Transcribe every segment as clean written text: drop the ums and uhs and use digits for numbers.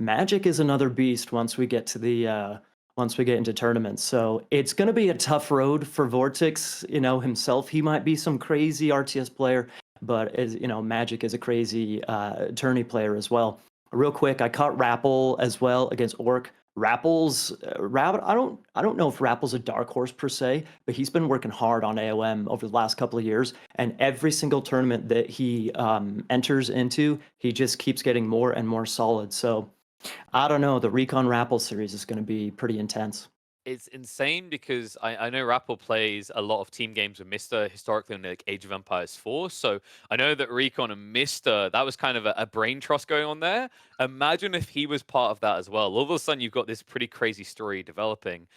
Magic is another beast once we get to the once we get into tournaments. So it's going to be a tough road for VortiX. Himself, he might be some crazy RTS player, but as Magic is a crazy tourney player as well. Real quick, I caught Rappel as well against Orc. Rappel's Rabbit. I don't know if Rappel's a dark horse per se, but he's been working hard on AOM over the last couple of years, and every single tournament that he enters into, he just keeps getting more and more solid. So I don't know. The Recon Rappel series is going to be pretty intense. It's insane because I know Rappel plays a lot of team games with Mister historically in like Age of Empires 4. So I know that Recon and Mister, that was kind of a brain trust going on there. Imagine if he was part of that as well. All of a sudden, you've got this pretty crazy story developing.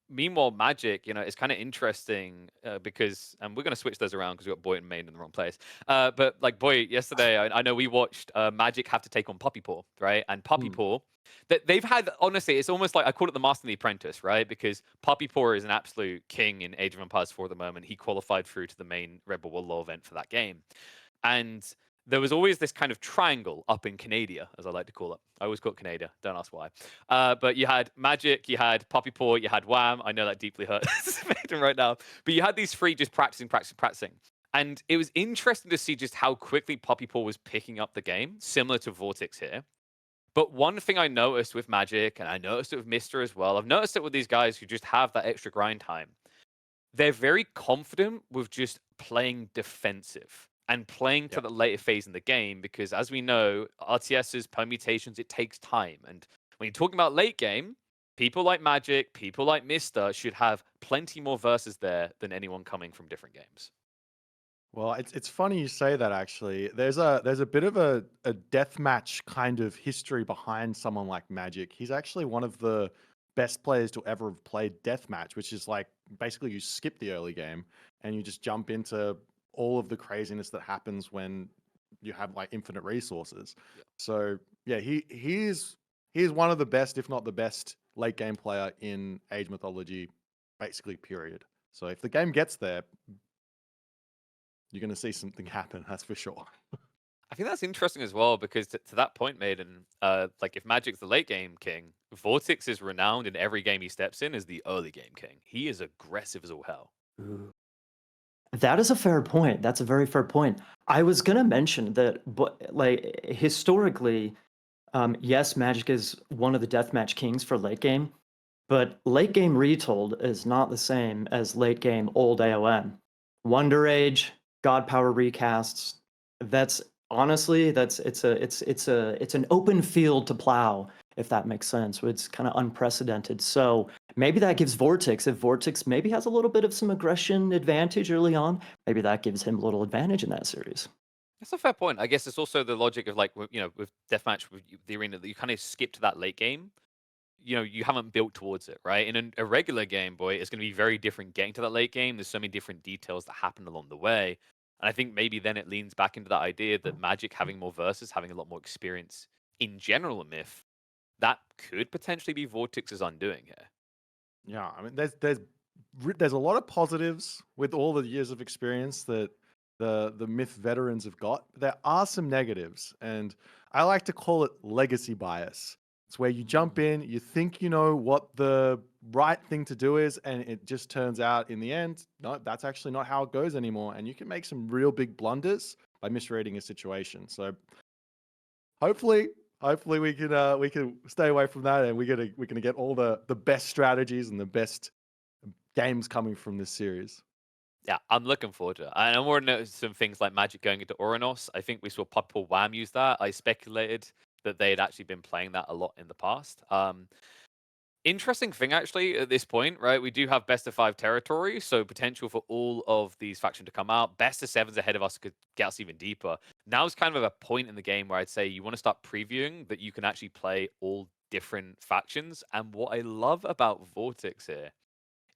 Meanwhile, Magic, it's kind of interesting because, and we're going to switch those around because we got Boy and Main in the wrong place. But like Boy, yesterday, I know we watched Magic have to take on Puppy Paw, right? And Puppy Hmm. Paw that they've had, honestly, it's almost like I call it the Master and the Apprentice, right? Because Puppy Paw is an absolute king in Age of Empires 4 at the moment. He qualified through to the main Red Bull Wololo event for that game. And there was always this kind of triangle up in Canada, as I like to call it. I always call it Canada. Don't ask why. But you had Magic, you had Puppy Paw, you had Wham. I know that deeply hurts Maiden right now. But you had these three just practicing, practicing, practicing. And it was interesting to see just how quickly Puppy Paw was picking up the game, similar to VortiX here. But one thing I noticed with Magic, and I noticed it with Mister as well, I've noticed it with these guys who just have that extra grind time. They're very confident with just playing defensive and playing to Yep. the later phase in the game because, as we know, RTS's permutations, it takes time. And when you're talking about late game, people like Magic, people like Mister should have plenty more verses there than anyone coming from different games. Well, it's funny you say that actually. There's a bit of a deathmatch kind of history behind someone like Magic. He's actually one of the best players to ever have played deathmatch, which is like basically you skip the early game and you just jump into all of the craziness that happens when you have like infinite resources. Yeah. So yeah, he's one of the best, if not the best, late game player in Age Mythology, basically period. So if the game gets there, you're going to see something happen, that's for sure. I think that's interesting as well because to that point, Maiden, like if Magic's the late game king, Vortex is renowned in every game he steps in as the early game king. He is aggressive as all hell. Ooh. That is a fair point. That's a very fair point. I was gonna mention that, but like historically, yes, Magic is one of the deathmatch kings for late game, but late game Retold is not the same as late game old AOM. Wonder Age, God Power recasts. That's honestly, it's an open field to plow, if that makes sense. It's kind of unprecedented. So maybe that gives VortiX, if VortiX maybe has a little bit of some aggression advantage early on, maybe that gives him a little advantage in that series. That's a fair point. I guess it's also the logic of like, with deathmatch, with the arena that you kind of skip to that late game. You haven't built towards it, right? In a regular Game Boy, it's going to be very different getting to that late game. There's so many different details that happen along the way. And I think maybe then it leans back into that idea that Magic having more verses, having a lot more experience in general in Myth, that could potentially be Vortex's undoing here. Yeah, I mean, there's a lot of positives with all the years of experience that the Myth veterans have got. There are some negatives, and I like to call it legacy bias. It's where you jump Mm. in, you think you know what the right thing to do is, and it just turns out in the end, no, that's actually not how it goes anymore. And you can make some real big blunders by misreading a situation. So hopefully, hopefully we can stay away from that, and we're gonna get all the best strategies and the best games coming from this series. Yeah, I'm looking forward to it. And I'm more noticing some things like Magic going into Oranos. I think we saw Purple Wham use that. I speculated that they had actually been playing that a lot in the past. Interesting thing, actually, at this point, right? We do have best of five territory, so potential for all of these factions to come out. Best of sevens ahead of us could get us even deeper. Now is kind of a point in the game where I'd say you want to start previewing that you can actually play all different factions. And what I love about Vortex here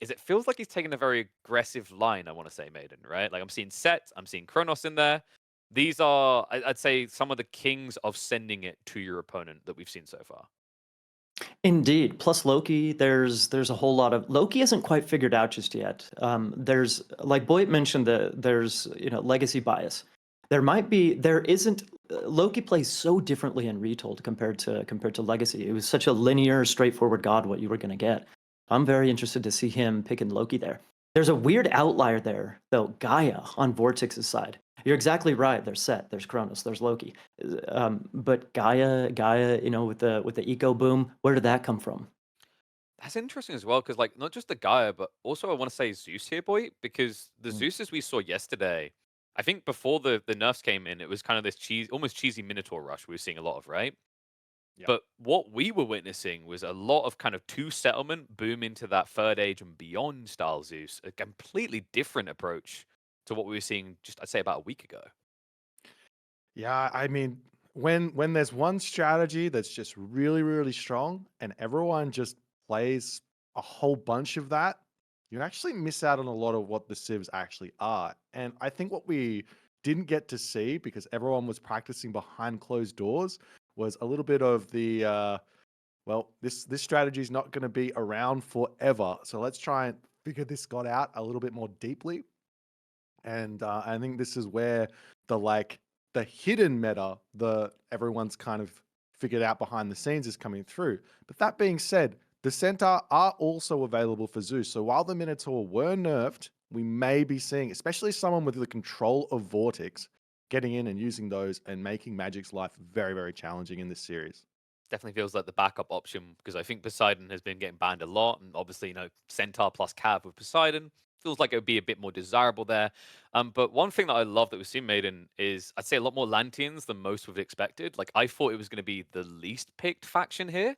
is it feels like he's taking a very aggressive line, I want to say, Maiden, right? Like I'm seeing Set, I'm seeing Kronos in there. These are, I'd say, some of the kings of sending it to your opponent that we've seen so far. Indeed. Plus Loki, there's a whole lot of Loki isn't quite figured out just yet. There's like Boyd mentioned that there's legacy bias. there isn't Loki plays so differently in Retold compared to Legacy. It was such a linear, straightforward god what you were gonna get. I'm very interested to see him picking Loki there. There's a weird outlier there, though, Gaia on VortiX's side. You're exactly right. There's Set, there's Kronos, there's Loki. But Gaia, with the eco boom, where did that come from? That's interesting as well, because like not just the Gaia, but also I want to say Zeus here, boy, because the Mm. Zeuses we saw yesterday, I think before the nerfs came in, it was kind of this almost cheesy Minotaur rush we were seeing a lot of, right? Yep. But what we were witnessing was a lot of kind of two settlement boom into that third age and beyond style Zeus, a completely different approach to what we were seeing just I'd say about a week ago. Yeah, I mean, when there's one strategy that's just really, really strong and everyone just plays a whole bunch of that, you actually miss out on a lot of what the civs actually are. And I think what we didn't get to see because everyone was practicing behind closed doors was a little bit of the well, this strategy is not going to be around forever. So let's try and figure this god out a little bit more deeply. And I think this is where the hidden meta, the everyone's kind of figured out behind the scenes is coming through. But that being said, the Centaur are also available for Zeus. So while the Minotaur were nerfed, we may be seeing, especially someone with the control of VortiX, getting in and using those and making Magic's life very, very challenging in this series. Definitely feels like the backup option because I think Poseidon has been getting banned a lot, and obviously, Centaur plus Cav with Poseidon feels like it would be a bit more desirable there. But one thing that I love that we've seen Maiden is I'd say a lot more Lanteans than most would have expected. Like I thought it was going to be the least picked faction here,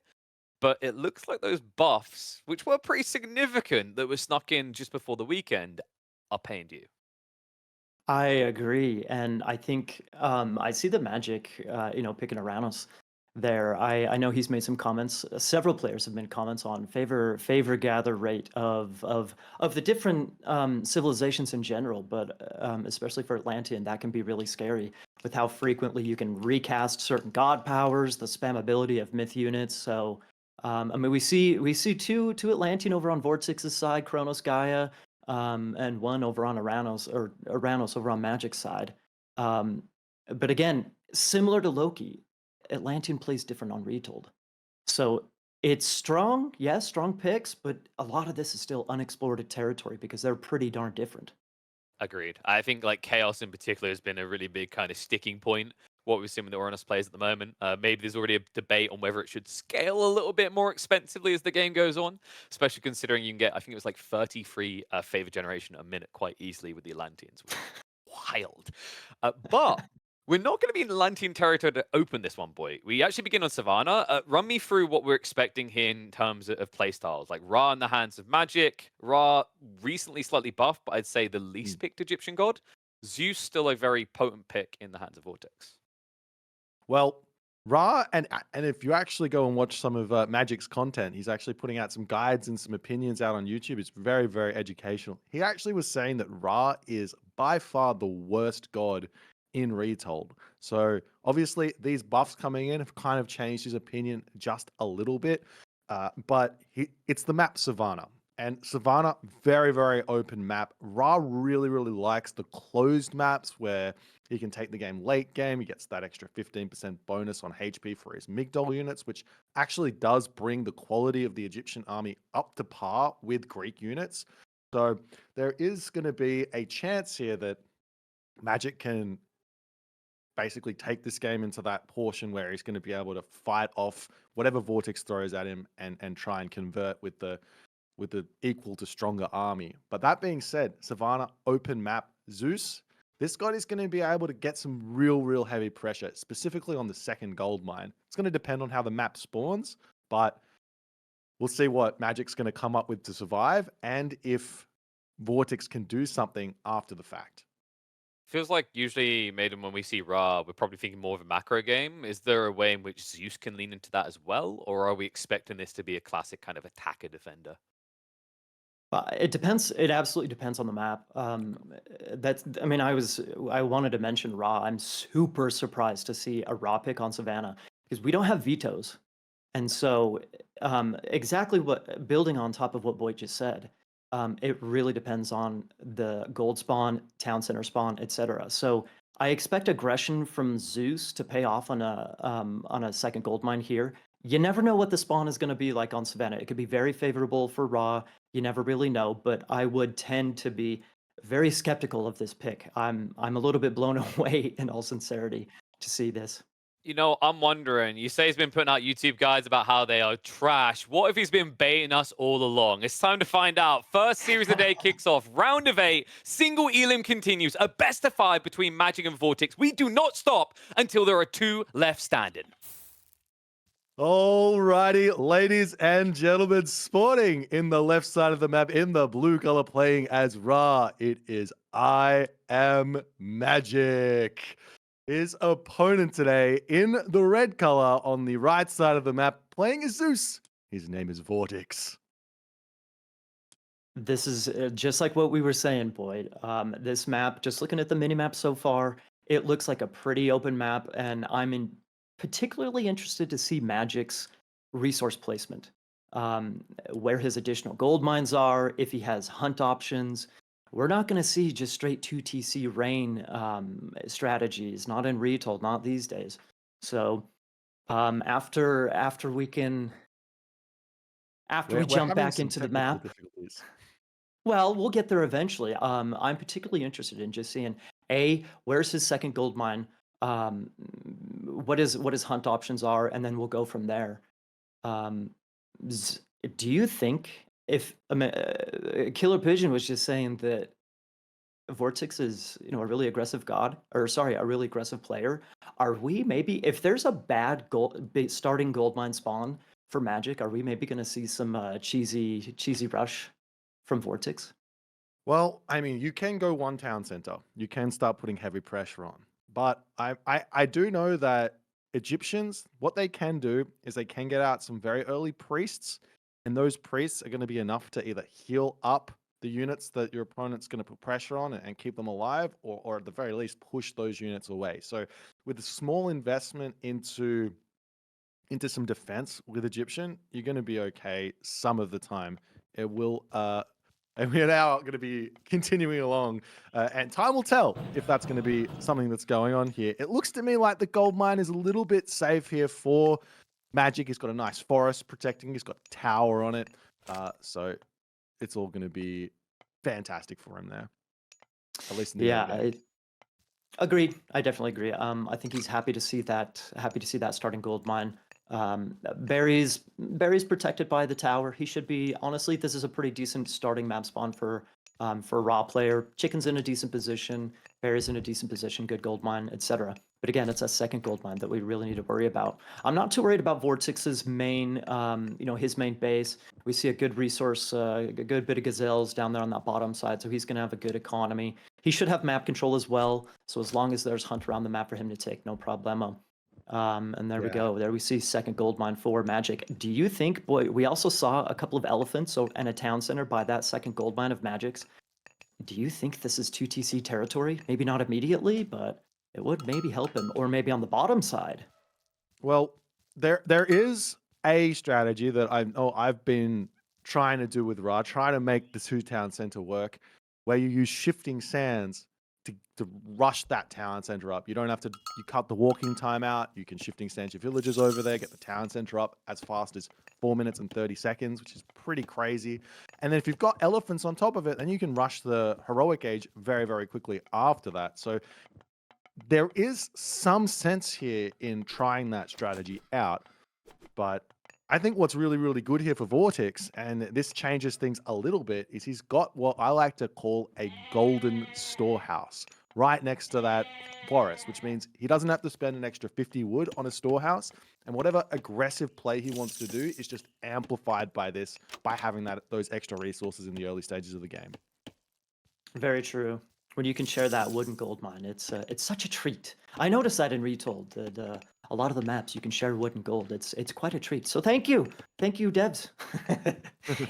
but it looks like those buffs, which were pretty significant, that were snuck in just before the weekend, are paying due. I agree, and I think I see the Magic, picking Uranus there. I know he's made some comments. Several players have made comments on favor gather rate of the different civilizations in general, but especially for Atlantean, that can be really scary with how frequently you can recast certain god powers, the spammability of myth units. So, I mean, we see two Atlantean over on Vortix's side, Kronos, Gaia, and one over on Uranus over on Magic's side. Um, but again, similar to Loki, Atlantean plays different on Retold. So it's strong, yes, strong picks, but a lot of this is still unexplored territory because they're pretty darn different. Agreed. I think like chaos in particular has been a really big kind of sticking point. What we've seen with the Uranus players at the moment. Maybe there's already a debate on whether it should scale a little bit more expensively as the game goes on, especially considering you can get, I think it was like 33 favor generation a minute quite easily with the Atlanteans, which is wild. But we're not going to be in Atlantean territory to open this one, boy. We actually begin on Savannah. Run me through what we're expecting here in terms of playstyles. Like Ra in the hands of Magic. Ra recently slightly buffed, but I'd say the least picked Egyptian god. Zeus still a very potent pick in the hands of VortiX. Well, Ra, and if you actually go and watch some of Magic's content, he's actually putting out some guides and some opinions out on YouTube. It's very, very educational. He actually was saying that Ra is by far the worst god in Retold. So obviously these buffs coming in have kind of changed his opinion just a little bit. But it's the map Savannah. And Savannah, very, very open map. Ra really, really likes the closed maps where he can take the game late game. He gets that extra 15% bonus on HP for his Migdol units, which actually does bring the quality of the Egyptian army up to par with Greek units. So there is going to be a chance here that Magic can basically take this game into that portion where he's going to be able to fight off whatever VortiX throws at him and try and convert with the equal to stronger army. But that being said, Savannah, open map, Zeus, this god is going to be able to get some real heavy pressure, specifically on the second gold mine. It's going to depend on how the map spawns, but we'll see what Magic's going to come up with to survive and if VortiX can do something after the fact. Feels like usually, Maiden, when we see Ra, we're probably thinking more of a macro game. Is there a way in which Zeus can lean into that as well? Or are we expecting this to be a classic kind of attacker defender? It depends. It absolutely depends on the map. I mean, I wanted to mention Ra. I'm super surprised to see a Ra pick on Savannah because we don't have vetoes, and so exactly what building on top of what Boyd just said, it really depends on the gold spawn, town center spawn, etc. So I expect aggression from Zeus to pay off on a second gold mine here. You never know what the spawn is going to be like on Savannah. It could be very favorable for Raw. You never really know, but I would tend to be very skeptical of this pick. I'm a little bit blown away in all sincerity to see this. You know, I'm wondering, you say he's been putting out YouTube guides about how they are trash. What if he's been baiting us all along? It's time to find out. First series of the day kicks off. Round of 8. Single elim continues. A best of 5 between Magic and VortiX. We do not stop until there are 2 left standing. Alrighty, ladies and gentlemen, sporting in the left side of the map in the blue color playing as Ra, it is IamMagic. His opponent today in the red color on the right side of the map playing as Zeus. His name is VortiX. This is just like what we were saying, Boyd. This map, just looking at the mini map so far, it looks like a pretty open map, and particularly interested to see Magic's resource placement, where his additional gold mines are, if he has hunt options. We're not going to see just straight 2TC rain strategies, not in Retold, not these days. So after we jump back into the map. Well, we'll get there eventually. I'm particularly interested in just seeing where's his second gold mine, what his hunt options are, and then we'll go from there. Do you think if Killer Pigeon was just saying that VortiX is a really aggressive a really aggressive player? Are we maybe, if there's a bad starting gold mine spawn for Magic, are we maybe going to see some cheesy rush from VortiX? Well, I mean, you can go one town center. You can start putting heavy pressure on. But I do know that Egyptians, what they can do is they can get out some very early priests, and those priests are going to be enough to either heal up the units that your opponent's going to put pressure on and keep them alive, or at the very least push those units away. So with a small investment into some defense with Egyptian, you're going to be okay some of the time. It will and we are now going to be continuing along, and time will tell if that's going to be something that's going on here. It looks to me like the gold mine is a little bit safe here for Magic. He's got a nice forest protecting. He's got a tower on it. So it's all going to be fantastic for him there. At least in the early game. Agreed. I definitely agree. I think he's happy to see that starting gold mine. Barry's protected by the tower. He should be, honestly, this is a pretty decent starting map spawn for a Raw player. Chicken's in a decent position, Barry's in a decent position, good gold mine, etc. But again, it's a second gold mine that we really need to worry about. I'm not too worried about VortiX's main, his main base. We see a good resource, a good bit of gazelles down there on that bottom side, so he's going to have a good economy. He should have map control as well, so as long as there's hunt around the map for him to take, no problemo. And there we go. There we see second gold mine for Magic. Do you think, we also saw a couple of elephants and a town center by that second gold mine of Magic's. Do you think this is 2TC territory? Maybe not immediately, but it would maybe help him, or maybe on the bottom side. Well, there is a strategy that I've been trying to do with Ra, trying to make the 2 town center work, where you use shifting sands to rush that town center up. You don't have to, you cut the walking time out. You can shifting sand your villagers over there, get the town center up as fast as 4 minutes and 30 seconds, which is pretty crazy. And then if you've got elephants on top of it, then you can rush the heroic age very, very quickly after that. So there is some sense here in trying that strategy out, but I think what's really, really good here for VortiX, and this changes things a little bit, is he's got what I like to call a golden storehouse right next to that forest, which means he doesn't have to spend an extra 50 wood on a storehouse, and whatever aggressive play he wants to do is just amplified by this, by having those extra resources in the early stages of the game. Very true. When you can share that wood and gold mine, it's such a treat. I noticed that in Retold, that a lot of the maps you can share wood and gold. It's quite a treat. So thank you, devs.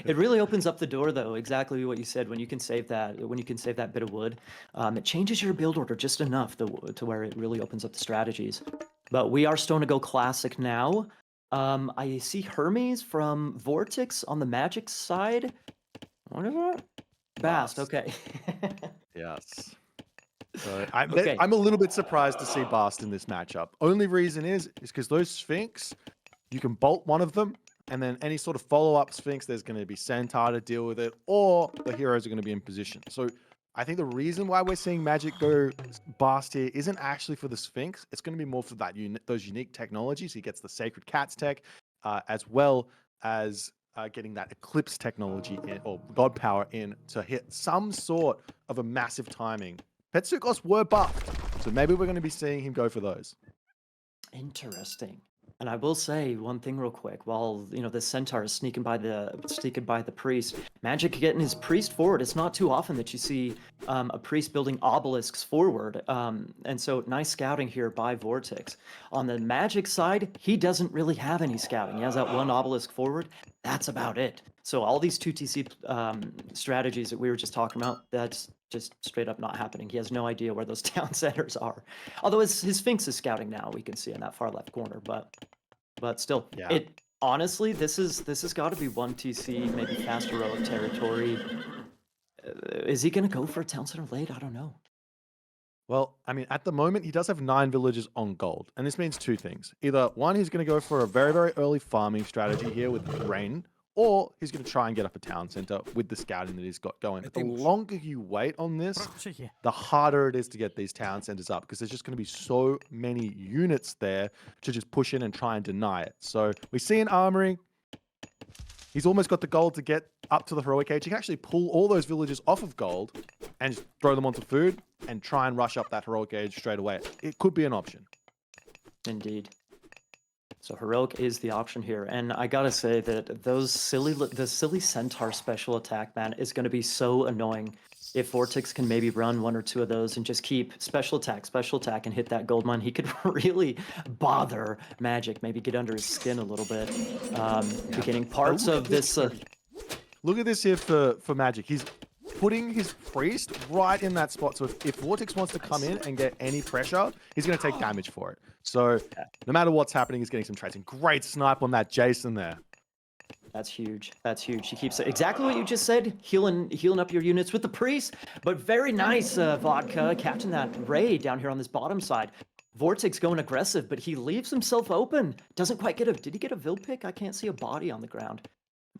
It really opens up the door, though. Exactly what you said. When you can save that bit of wood, it changes your build order just enough to where it really opens up the strategies. But we are starting to go classic now. I see Hermes from VortiX on the Magic side. What is that? Bast. Okay. Yes. So Okay. I'm a little bit surprised to see Bast in this matchup. Only reason is because those Sphinx, you can bolt one of them, and then any sort of follow-up Sphinx, there's going to be Centaur to deal with it, or the heroes are going to be in position. So I think the reason why we're seeing Magic go Bast here isn't actually for the Sphinx. It's going to be more for that those unique technologies. He gets the Sacred Cats tech, as well as getting that Eclipse technology in, or God Power in, to hit some sort of a massive timing. Petsukos were buffed, so maybe we're going to be seeing him go for those. Interesting. And I will say one thing real quick. While the centaur is sneaking by the priest, Magic getting his priest forward. It's not too often that you see a priest building obelisks forward. And so nice scouting here by VortiX. On the Magic side, he doesn't really have any scouting. He has that one obelisk forward. That's about it. So all these 2TC strategies that we were just talking about, that's just straight up not happening. He has no idea where those town centers are. Although his Sphinx is scouting now, we can see in that far left corner. But still, Yeah. honestly, this has got to be 1TC, maybe fast heroic territory. Is he gonna go for a town center late? I don't know. Well, I mean, at the moment, he does have 9 villages on gold. And this means two things. Either one, he's going to go for a very, very early farming strategy here with rain, or he's going to try and get up a town center with the scouting that he's got going. But the longer you wait on this, the harder it is to get these town centers up, because there's just going to be so many units there to just push in and try and deny it. So we see an armory. He's almost got the gold to get up to the heroic age. He can actually pull all those villages off of gold and just throw them onto food and try and rush up that heroic age straight away. It could be an option. Indeed. So heroic is the option here, and I gotta say that the silly centaur special attack, man, is gonna be so annoying. If VortiX can maybe run one or two of those and just keep special attack, and hit that gold mine, he could really bother Magic, maybe get under his skin a little bit. Beginning parts of this. Look at this here for Magic. He's putting his priest right in that spot. So if VortiX wants to come in and get any pressure, he's going to take damage for it. So no matter what's happening, he's getting some tracing. Great snipe on that Jason there. That's huge. That's huge. He keeps exactly what you just said, healing up your units with the priest. But very nice, Vodka, catching that Ray down here on this bottom side. VortiX going aggressive, but he leaves himself open. Doesn't quite get a. Did he get a Vil pick? I can't see a body on the ground.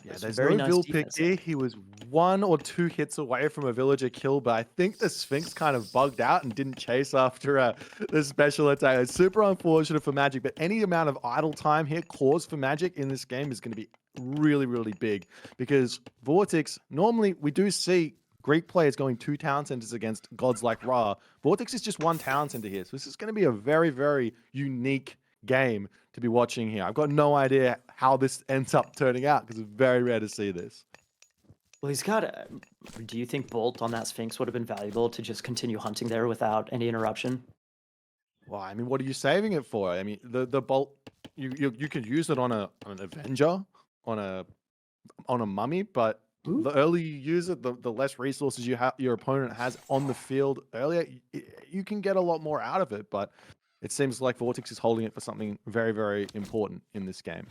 Yeah, there's no Vil pick here. He was 1 or 2 hits away from a villager kill, but I think the Sphinx kind of bugged out and didn't chase after the special attack. It's super unfortunate for Magic, but any amount of idle time here caused for Magic in this game is going to be really, really big, because VortiX, normally we do see Greek players going 2 town centers against gods like Ra. VortiX is just 1 town center here, so this is going to be a very, very unique game to be watching here. I've got no idea how this ends up turning out, because it's very rare to see this. Well, he's got. Do you think Bolt on that Sphinx would have been valuable to just continue hunting there without any interruption? Well, I mean, what are you saving it for? I mean, the bolt, you can use it on an Avenger, on a mummy, but the earlier you use it, the less resources your opponent has on the field earlier. You can get a lot more out of it, but it seems like VortiX is holding it for something very, very important in this game.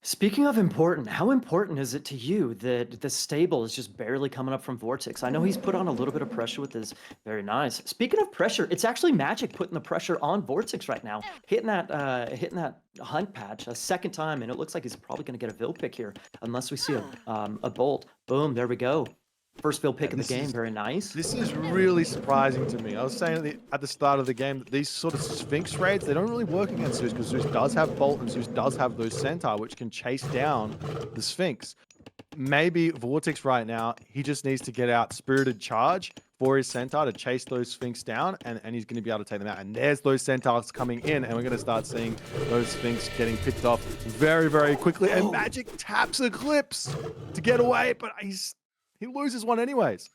Speaking of important, how important is it to you that the stable is just barely coming up from VortiX? I know he's put on a little bit of pressure with his. Very nice. Speaking of pressure, it's actually Magic putting the pressure on VortiX right now, hitting that hunt patch a second time, and it looks like he's probably going to get a Vil pick here, unless we see a Bolt. Boom, there we go. First Vil pick of the game, very nice. This is really surprising to me. I was saying at the start of the game that these sort of Sphinx raids, they don't really work against Zeus, because Zeus does have Bolt and Zeus does have those Centaur, which can chase down the Sphinx. Maybe VortiX right now, he just needs to get out Spirited Charge for his Centaur to chase those Sphinx down, and he's going to be able to take them out. And there's those Centaurs coming in, and we're going to start seeing those Sphinx getting picked off very, very quickly. And Magic taps Eclipse to get away, but he loses one anyways.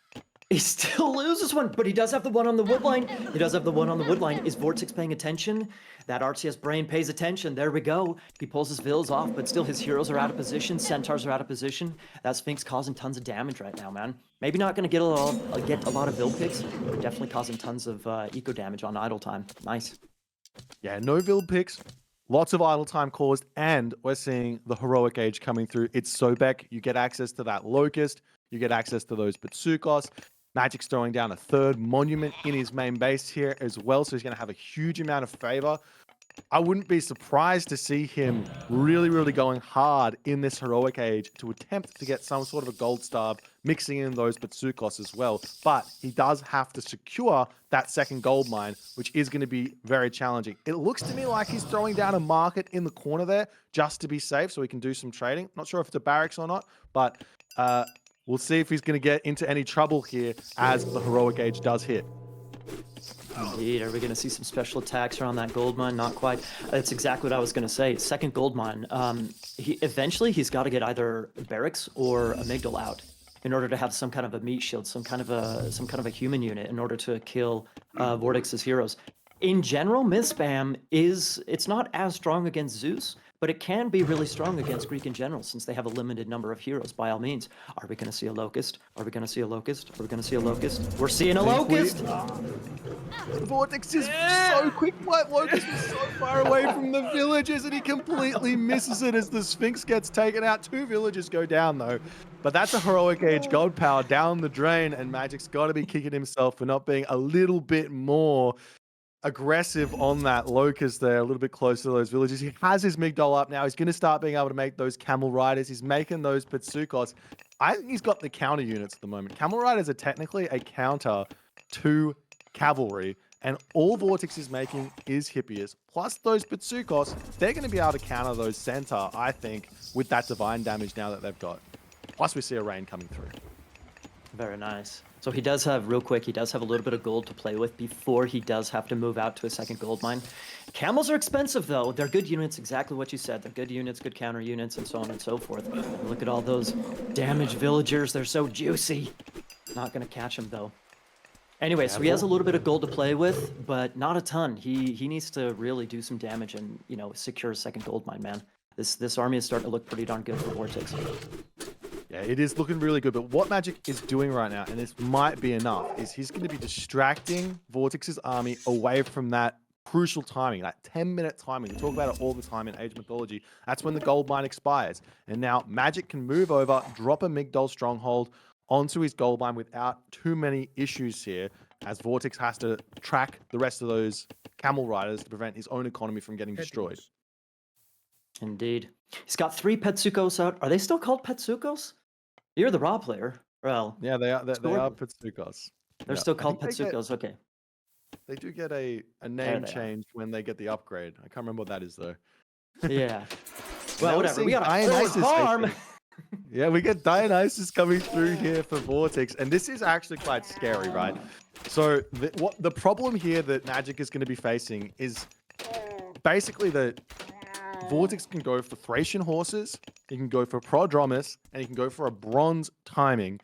He still loses one, but he does have the one on the woodline. He does have the one on the woodline. Is VortiX paying attention? That RTS brain pays attention. There we go. He pulls his Vils off, but still his heroes are out of position. Centaurs are out of position. That Sphinx causing tons of damage right now, man. Maybe not going to get a lot of Vil picks, but definitely causing tons of eco damage on idle time. Nice. Yeah, no Vil picks. Lots of idle time caused, and we're seeing the heroic age coming through. It's Sobek. You get access to that Locust. You get access to those Petsukos. Magic's throwing down a third monument in his main base here as well, so he's going to have a huge amount of favor. I wouldn't be surprised to see him really, really going hard in this heroic age to attempt to get some sort of a gold star, mixing in those Patsukos as well. But he does have to secure that second gold mine, which is going to be very challenging. It looks to me like he's throwing down a market in the corner there just to be safe so he can do some trading. Not sure if it's a barracks or not, but we'll see if he's going to get into any trouble here as the heroic age does hit. Indeed. Are we going to see some special attacks around that gold mine? Not quite. That's exactly what I was going to say. Second gold mine. Eventually, he's got to get either barracks or amygdala out in order to have some kind of a meat shield, some kind of a human unit in order to kill VortiX's heroes. In general, myth spam it's not as strong against Zeus, but it can be really strong against Greek in general since they have a limited number of heroes, by all means. Are we going to see a locust? Are we going to see a locust? Are we going to see a locust? We're seeing a locust! VortiX is so quick, but Locust is so far away from the villagers and he completely misses it as the Sphinx gets taken out. 2 villagers go down though. But that's a heroic age gold power down the drain, and Magic's got to be kicking himself for not being a little bit more aggressive on that locust there, a little bit closer to those villages. He has his Migdol up now. He's going to start being able to make those camel riders. He's making those Patsukos. I think he's got the counter units at the moment. Camel riders are technically a counter to cavalry, and all VortiX is making is Hippias. Plus those Patsukos, they're going to be able to counter those center, I think, with that divine damage now that they've got. Plus we see a rain coming through. Very nice. So he does have, real quick, he does have a little bit of gold to play with before he does have to move out to a second gold mine. Camels are expensive, though. They're good units, exactly what you said. They're good units, good counter units, and so on and so forth. And look at all those damaged villagers. They're so juicy. Not going to catch him, though. Anyway, so he has a little bit of gold to play with, but not a ton. He needs to really do some damage and, you know, secure a second gold mine, man. This army is starting to look pretty darn good for VortiX. Yeah, it is looking really good, but what Magic is doing right now, and this might be enough, is he's going to be distracting VortiX's army away from that crucial timing, that 10-minute timing. We talk about it all the time in Age of Mythology. That's when the gold mine expires. And now Magic can move over, drop a Migdol stronghold onto his gold mine without too many issues here, as VortiX has to track the rest of those camel riders to prevent his own economy from getting destroyed. Indeed. He's got 3 Patsukos out. Are they still called Patsukos? You're the raw player. Well, yeah, they are Patsukos. They're still called Patsukos. Okay. They do get a name change when they get the upgrade. I can't remember what that is though. Yeah. Well, whatever. We got Dionysus farm. Yeah, we get Dionysus coming through here for VortiX, and this is actually quite scary, right? So the problem here that Magic is going to be facing is basically that VortiX can go for Thracian horses, he can go for Prodromus, and he can go for a bronze timing.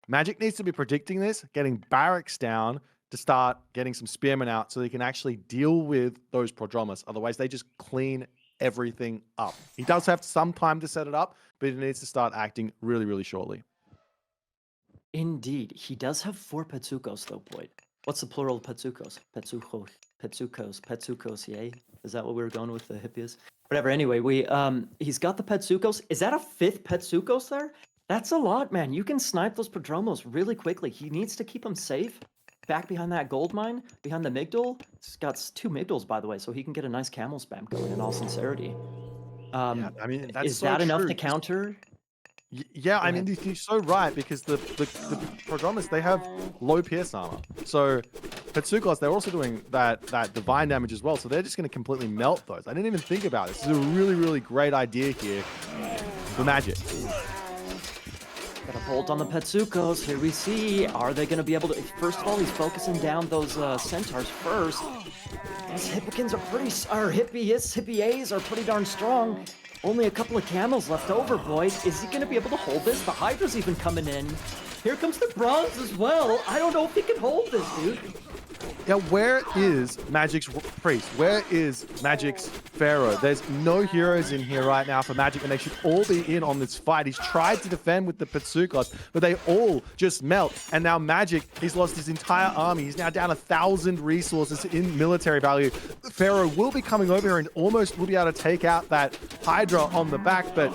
Magic needs to be predicting this, getting barracks down to start getting some spearmen out so he can actually deal with those Prodromus. Otherwise, they just clean everything up. He does have some time to set it up, but he needs to start acting really, really shortly. Indeed. He does have 4 Patsukos, though, Boyd. What's the plural of Patsukos? Patsukos, yay? Is that what we were going with the Hippias? Whatever, anyway, he's got the Patsukos. Is that a 5th Patsukos there? That's a lot, man. You can snipe those Prodromos really quickly. He needs to keep them safe. Back behind that gold mine, behind the Migdol. He's got 2 Migdols, by the way, so he can get a nice camel spam going in all sincerity. Yeah, I mean, that's is that enough to counter? Yeah, I mean, you're so right, because the Prodromus, they have low pierce armor. So Patsukos, they're also doing that divine damage as well, so they're just going to completely melt those. I didn't even think about this. This is a really, really great idea here for Magic. Got a bolt on the Patsukos. Here we see. Are they going to be able to... First of all, he's focusing down those centaurs first. These Hippikins are pretty... Hippias are pretty darn strong. Only a couple of camels left over, boys. Is he going to be able to hold this? The Hydra's even coming in. Here comes the bronze as well. I don't know if he can hold this, dude. Yeah, where is Magic's priest? Where is Magic's pharaoh? There's no heroes in here right now for Magic, and they should all be in on this fight. He's tried to defend with the Patsukos, but they all just melt. And now Magic, he's lost his entire army. He's now down 1,000 resources in military value. Pharaoh will be coming over here and almost will be able to take out that Hydra on the back, but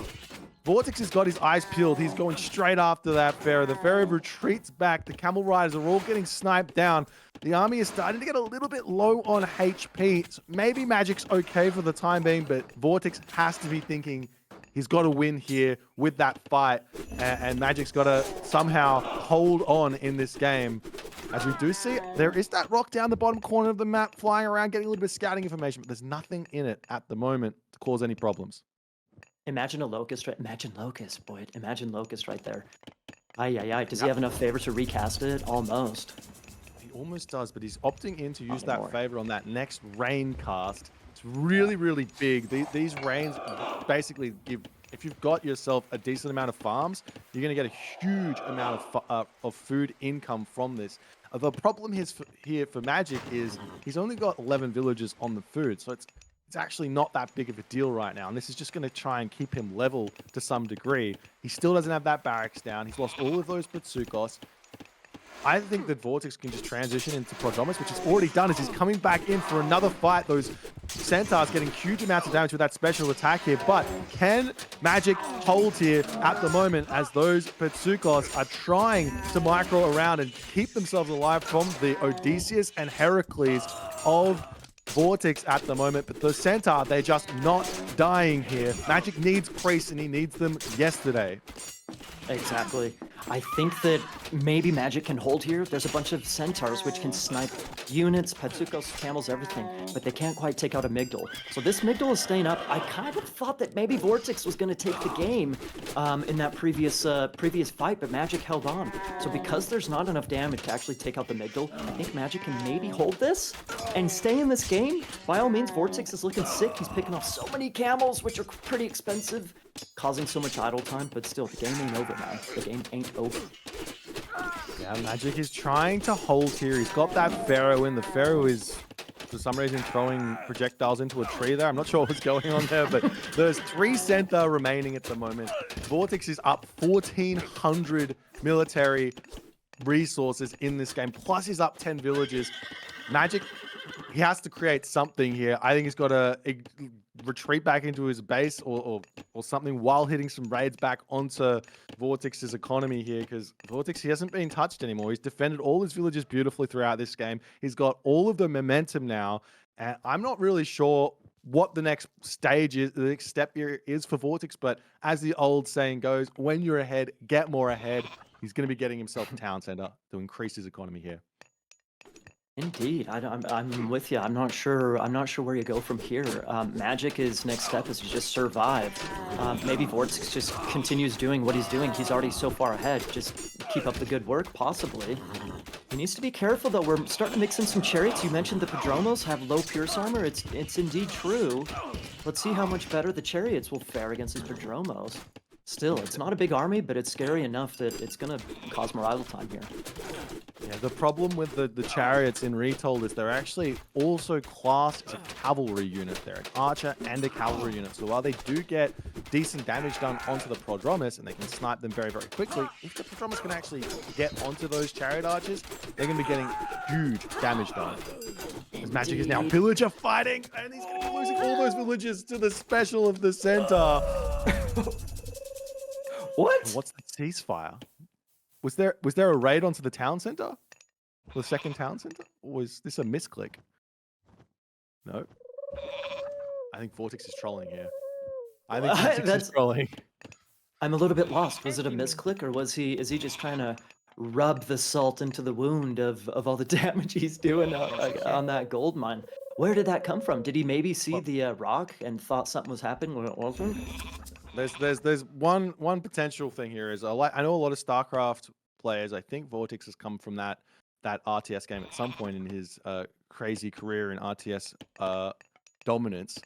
VortiX has got his eyes peeled. He's going straight after that Pharaoh. The Pharaoh retreats back. The Camel Riders are all getting sniped down. The army is starting to get a little bit low on HP. So maybe Magic's okay for the time being, but VortiX has to be thinking he's got to win here with that fight. And Magic's got to somehow hold on in this game. As we do see, there is that rock down the bottom corner of the map flying around, getting a little bit of scouting information, but there's nothing in it at the moment to cause any problems. Imagine a Locust, right? Imagine Locust, boy. Imagine Locust right there. Ay. Does he have enough favor to recast it? Almost. He almost does, but he's opting in to use Not that anymore. favor on that next rain cast. It's really, really big. These rains basically give, if you've got yourself a decent amount of farms, you're going to get a huge amount of food income from this. The problem here for Magic is he's only got 11 villagers on the food, so it's actually not that big of a deal right now. And this is just going to try and keep him level to some degree. He still doesn't have that barracks down. He's lost all of those Patsukos. I think that VortiX can just transition into Prodromus, which he's already done as he's coming back in for another fight. Those Centaurs getting huge amounts of damage with that special attack here. But can Magic hold here at the moment as those Patsukos are trying to micro around and keep themselves alive from the Odysseus and Heracles of VortiX at the moment, but the Centaur, they're just not dying here. Magic needs priests and he needs them yesterday. Exactly. I think that maybe Magic can hold here. There's a bunch of Centaurs which can snipe units, Patsukos, camels, everything, but they can't quite take out a Migdal. So this Migdal is staying up. I kind of thought that maybe VortiX was going to take the game in that previous fight, but Magic held on. So because there's not enough damage to actually take out the Migdal, I think Magic can maybe hold this and stay in this game. By all means, VortiX is looking sick. He's picking off so many camels, which are pretty expensive, causing so much idle time, but still, the game ain't over, man. The game ain't over. Yeah, Magic is trying to hold here. He's got that Pharaoh in. The Pharaoh is, for some reason, throwing projectiles into a tree there. I'm not sure what's going on there, but there's 3 Centaur remaining at the moment. VortiX is up 1,400 military resources in this game, plus he's up 10 villages. Magic, he has to create something here. I think he's got to retreat back into his base or something while hitting some raids back onto VortiX's economy here, because VortiX, he hasn't been touched anymore. He's defended all his villages beautifully throughout this game. He's got all of the momentum now, and I'm not really sure what the next stage is, the next step here is for VortiX, but as the old saying goes, when you're ahead, get more ahead. He's going to be getting himself a town center to increase his economy here. Indeed, I'm with you. I'm not sure where you go from here. Magic's next step is to just survive. Maybe VortiX just continues doing what he's doing. He's already so far ahead. Just keep up the good work, possibly. He needs to be careful, though. We're starting to mix in some chariots. You mentioned the Prodromos have low pierce armor. It's indeed true. Let's see how much better the chariots will fare against his Prodromos. Still, it's not a big army, but it's scary enough that it's going to cause more idle time here. Yeah, the problem with the chariots in Retold is they're actually also classed as a cavalry unit. They're an archer and a cavalry unit. So while they do get decent damage done onto the Prodromus and they can snipe them very, very quickly, if the Prodromus can actually get onto those chariot archers, they're going to be getting huge damage done. As Magic is now villager fighting, and he's going to be losing all those villagers to the special of the Centaur. What? What's the ceasefire? Was there a raid onto the town center? The second town center? Or was this a misclick? No. I think VortiX is trolling here. I think VortiX is trolling. I'm a little bit lost. Was it a misclick, or is he just trying to rub the salt into the wound of all the damage he's doing on that gold mine? Where did that come from? Did he maybe see the rock and thought something was happening when it wasn't? There's one potential thing here is I know a lot of StarCraft players. I think VortiX has come from that RTS game at some point in his crazy career in RTS dominance.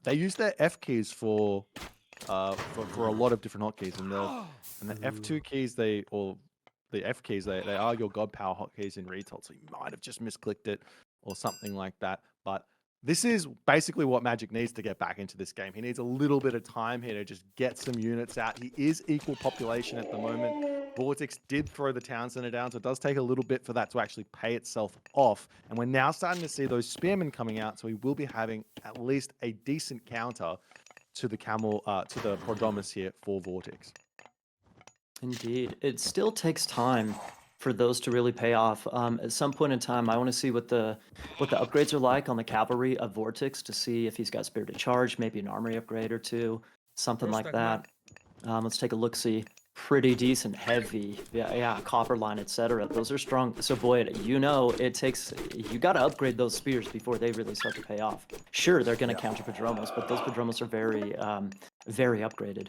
They use their F keys for a lot of different hotkeys, and the F2 keys the F keys they are your god power hotkeys in Retold. So you might have just misclicked it or something like that, but. This is basically what Magic needs to get back into this game. He needs a little bit of time here to just get some units out. He is equal population at the moment. VortiX did throw the town center down, so it does take a little bit for that to actually pay itself off. And we're now starting to see those spearmen coming out, so he will be having at least a decent counter. to the Prodromus here for VortiX. Indeed. It still takes time for those to really pay off. At some point in time, I want to see what the upgrades are like on the cavalry of VortiX to see if he's got Spirited Charge, maybe an armory upgrade or two, something like that. Let's take a look, see. Pretty decent, heavy, yeah, copper line, etc. Those are strong. So Boyd, you know, you got to upgrade those spears before they really start to pay off. Sure, they're going to counter Prodromos, but those Prodromos are very upgraded.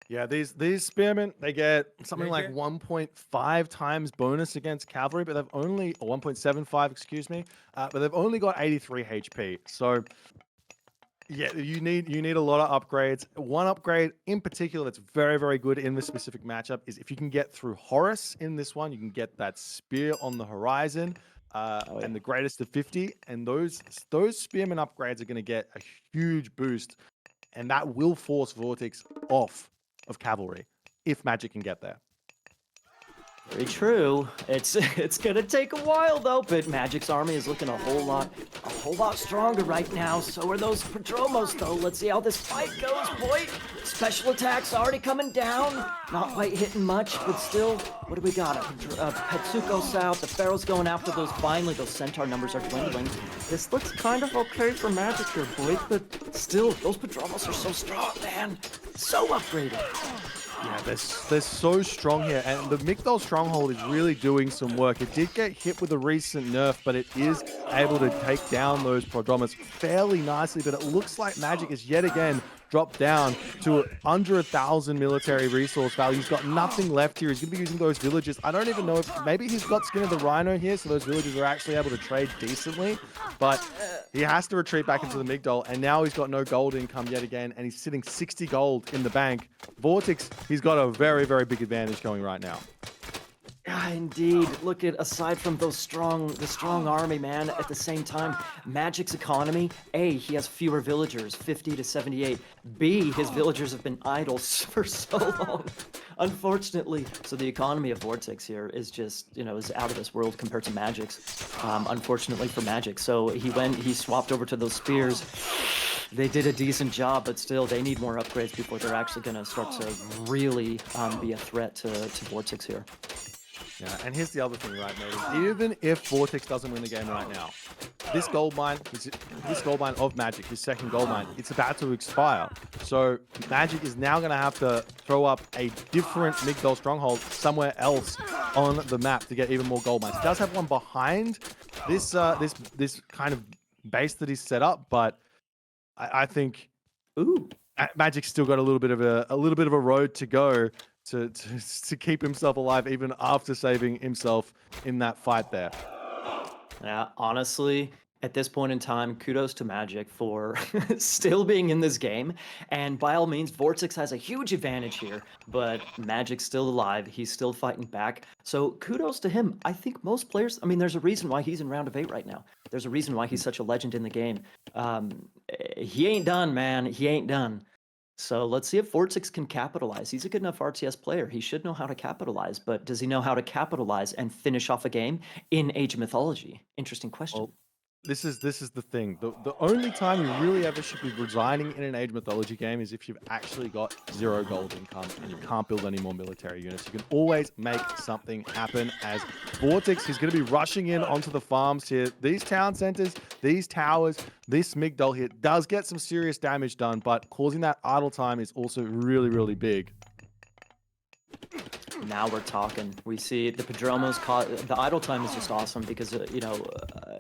Yeah, these spearmen, they get something like 1.5 times bonus against cavalry, but they've only, or 1.75, excuse me, but they've only got 83 HP. So yeah, you need a lot of upgrades. One upgrade in particular that's very, very good in this specific matchup is if you can get through Horus in this one, you can get that spear on the horizon and the greatest of 50, and those spearmen upgrades are going to get a huge boost, and that will force VortiX off of cavalry if Magic can get there. Very true. It's gonna take a while though, but Magic's army is looking a whole lot stronger right now. So are those Prodromos though. Let's see how this fight goes, boy. Special attacks already coming down. Not quite hitting much, but still, what do we got? Petsuko's out. The Pharaoh's going after those. Finally, those Centaur numbers are dwindling. This looks kind of okay for Magic here, boy, but still, those Prodromos are so strong, man. So upgraded. Yeah, they're so strong here, and the Migdol Stronghold is really doing some work. It did get hit with a recent nerf, but it is able to take down those Prodromos fairly nicely, but it looks like Magic is yet again dropped down to under 1,000 military resource value. He's got nothing left here. He's going to be using those villages. I don't even know if maybe he's got Skin of the Rhino here, so those villages are actually able to trade decently, but he has to retreat back into the Migdol, and now he's got no gold income yet again, and he's sitting 60 gold in the bank. VortiX, he's got a very, very big advantage going right now. Yeah, indeed. Look at, aside from the strong army, man, at the same time, Magic's economy, A, he has fewer villagers, 50 to 78. B, his villagers have been idle for so long, unfortunately. So the economy of VortiX here is just, is out of this world compared to Magic's, unfortunately for Magic. So he swapped over to those spears. They did a decent job, but still, they need more upgrades before they're actually going to start to really be a threat to VortiX here. Yeah, and here's the other thing, right, mate? Even if VortiX doesn't win the game right now, this gold mine of Magic, his second gold mine, it's about to expire. So Magic is now going to have to throw up a different Migdol Stronghold somewhere else on the map to get even more gold mines. He does have one behind this kind of base that he's set up, but I think Magic's still got a little bit of a road to go to keep himself alive even after saving himself in that fight there. Yeah, honestly, at this point in time, kudos to Magic for still being in this game. And by all means, VortiX has a huge advantage here, but Magic's still alive. He's still fighting back. So kudos to him. I think most players, there's a reason why he's in round of 8 right now. There's a reason why he's such a legend in the game. He ain't done, man. He ain't done. So let's see if VortiX can capitalize. He's a good enough RTS player. He should know how to capitalize, but does he know how to capitalize and finish off a game in Age of Mythology? Interesting question. Well, this is the thing. The only time you really ever should be resigning in an Age of Mythology game is if you've actually got 0 gold income and you can't build any more military units. You can always make something happen. As VortiX, he's going to be rushing in onto the farms here. These town centers, these towers, this Migdol here does get some serious damage done, but causing that idle time is also really, really big. Now we're talking. We see the Prodromos, the idle time is just awesome because,